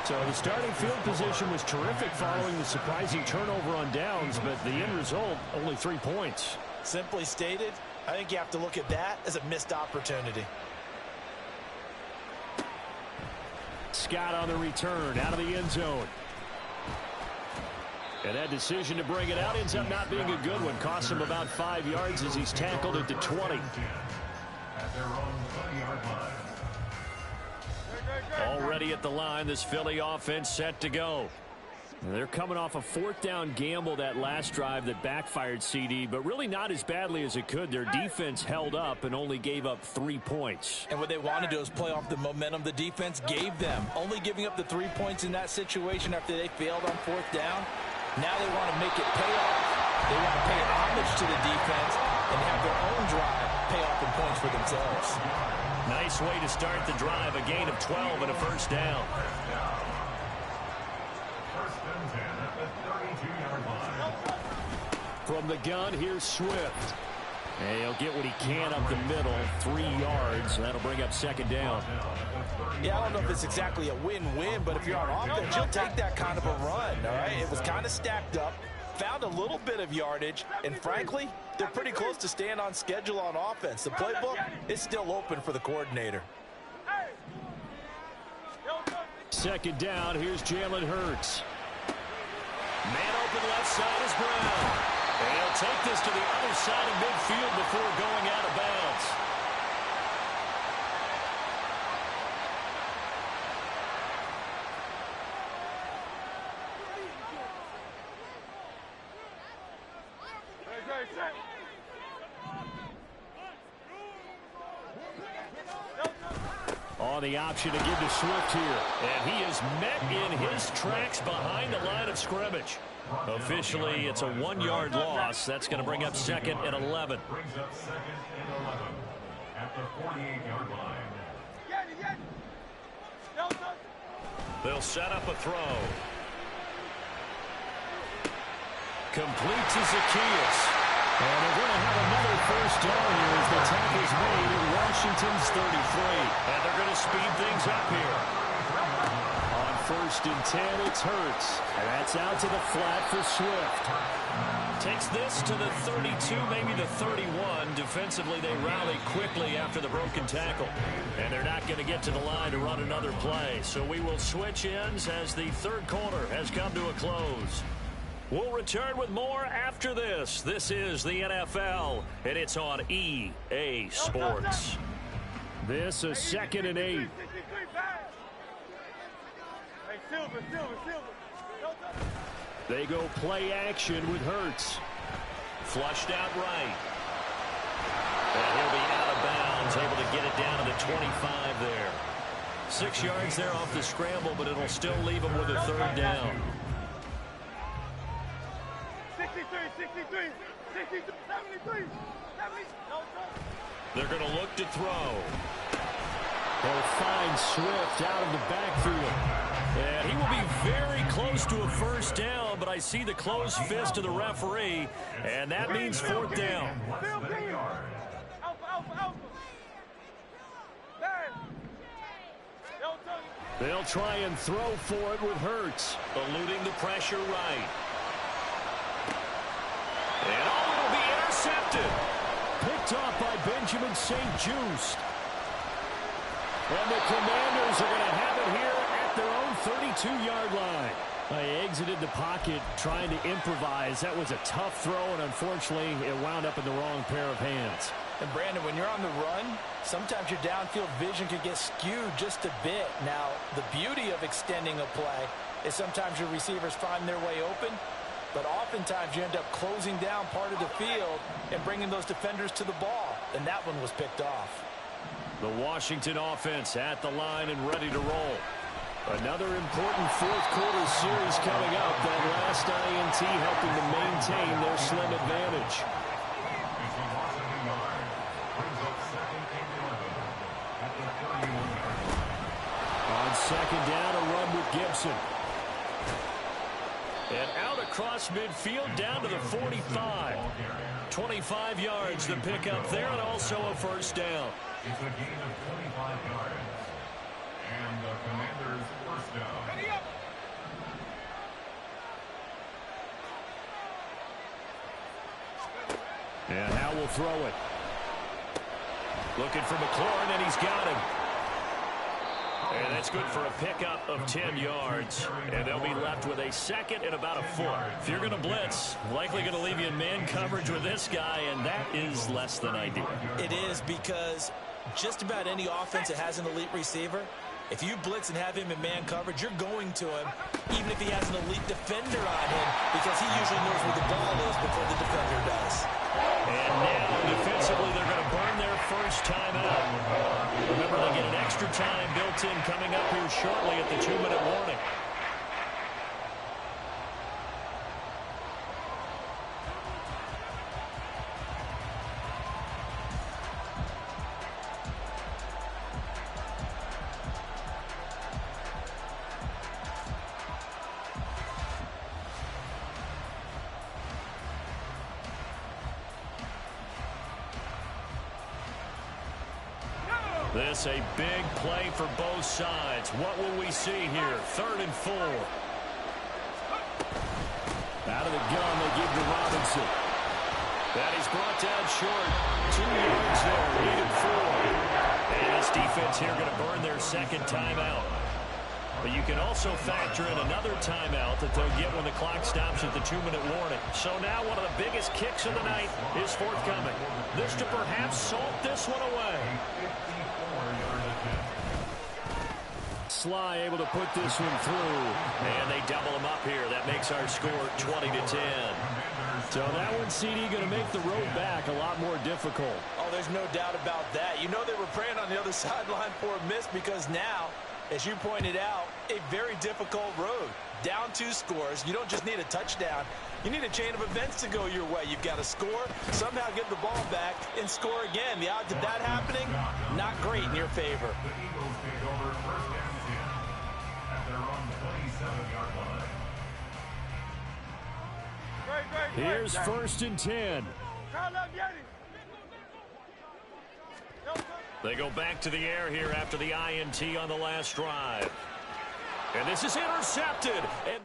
Speaker 1: So the starting field position was terrific following the surprising turnover on downs, but the end result, only 3 points.
Speaker 3: Simply stated, I think you have to look at that as a missed opportunity.
Speaker 1: Scott on the return, out of the end zone. And that decision to bring it out ends up not being a good one. Costs him about 5 yards as he's tackled at the 20.
Speaker 2: At their own 20-yard line.
Speaker 1: Already at the line, this Philly offense set to go. They're coming off a 4th down gamble that last drive that backfired, CD, but really not as badly as it could. Their defense held up and only gave up 3 points.
Speaker 3: And what they wanted to do is play off the momentum the defense gave them. Only giving up the 3 points in that situation after they failed on 4th down. Now they want to make it pay off. They want to pay homage to the defense and have their own drive pay off in points for themselves.
Speaker 1: Nice way to start the drive, a gain of 12 and a first down.
Speaker 2: First and 10 at the 32-yard line.
Speaker 1: From the gun, here's Swift. And he'll get what he can up the middle, 3 yards. That'll bring up second down.
Speaker 3: Yeah, I don't know if it's exactly a win-win, but if you're on offense, you'll take that kind of a run, all right? It was kind of stacked up, found a little bit of yardage, and frankly, they're pretty close to staying on schedule on offense. The playbook is still open for the coordinator.
Speaker 1: Second down, here's Jalen Hurts. Man open left side is Brown. And he'll take this to the other side of midfield before going out of bounds. On the option to give to Swift here. And he is met in his tracks behind the line of scrimmage. Officially, it's a 1-yard loss. That's going to bring up second and 11.
Speaker 2: Brings up second and 11 at the 48-yard line.
Speaker 1: They'll set up a throw. Complete to Zacchaeus. And they're going to have another first down here as the tackle's made at Washington's 33. And they're going to speed things up here. On first and 10, it's Hurts. And that's out to the flat for Swift. Takes this to the 32, maybe the 31. Defensively, they rally quickly after the broken tackle. And they're not going to get to the line to run another play. So we will switch ends as the third quarter has come to a close. We'll return with more after this. This is the NFL, and it's on EA Sports. This is second and 8. They go play action with Hurts. Flushed out right. And he'll be out of bounds, able to get it down to the 25 there. 6 yards there off the scramble, but it'll still leave him with a third down.
Speaker 5: 63, 73.
Speaker 1: They're going to look to throw. They'll find Swift out of the backfield. And he will be very close to a first down, but I see the closed fist of the referee, and that means fourth down. They'll try and throw for it with Hurts, eluding the pressure right. And it'll be intercepted. Picked off by Benjamin St-Juste. And the Commanders are going to have it here at their own 32-yard line. They exited the pocket trying to improvise. That was a tough throw, and unfortunately, it wound up in the wrong pair of hands.
Speaker 3: And, Brandon, when you're on the run, sometimes your downfield vision can get skewed just a bit. Now, the beauty of extending a play is sometimes your receivers find their way open, but oftentimes you end up closing down part of the field and bringing those defenders to the ball, and that one was picked off.
Speaker 1: The Washington offense at the line and ready to roll. Another important fourth quarter series coming up. That last INT helping to maintain their slim advantage. On second down, a run with Gibson. And out across midfield down to the 45. 25 yards to pick up there, and also a first down.
Speaker 2: It's a gain of 25 yards. And the Commanders' first down.
Speaker 1: And Howe will throw it. Looking for McLaurin, and he's got him. And that's good for a pickup of 10 yards. And they'll be left with a second and about a foot. If you're going to blitz, likely going to leave you in man coverage with this guy, and that is less than ideal.
Speaker 3: It is, because just about any offense that has an elite receiver, if you blitz and have him in man coverage, you're going to him, even if he has an elite defender on him, because he usually knows where the ball is before the defender does.
Speaker 1: And now, defensively, they're going to burn their first time out. Remember, they get an extra time built in coming up here shortly at the 2-minute warning. This a big play for both sides. What will we see here? 3rd and 4. Out of the gun, they give to Robinson. That is brought down short. 2 yards there, needed 4. And this defense here going to burn their second timeout. But you can also factor in another timeout that they'll get when the clock stops at the 2-minute warning. So now one of the biggest kicks of the night is forthcoming. This to perhaps salt this one away. Sly able to put this one through. And they double him up here. That makes our score 20-10. So that one, CD, going to make the road back a lot more difficult.
Speaker 3: Oh, there's no doubt about that. You know they were praying on the other sideline for a miss, because now, as you pointed out, a very difficult road. Down 2 scores. You don't just need a touchdown. You need a chain of events to go your way. You've got to score, somehow get the ball back, and score again. The odds of that happening, not great in your favor.
Speaker 2: The Eagles take over 1st and 10 at their own 27-yard line.
Speaker 1: Here's 1st and 10. They go back to the air here after the INT on the last drive. And this is intercepted. And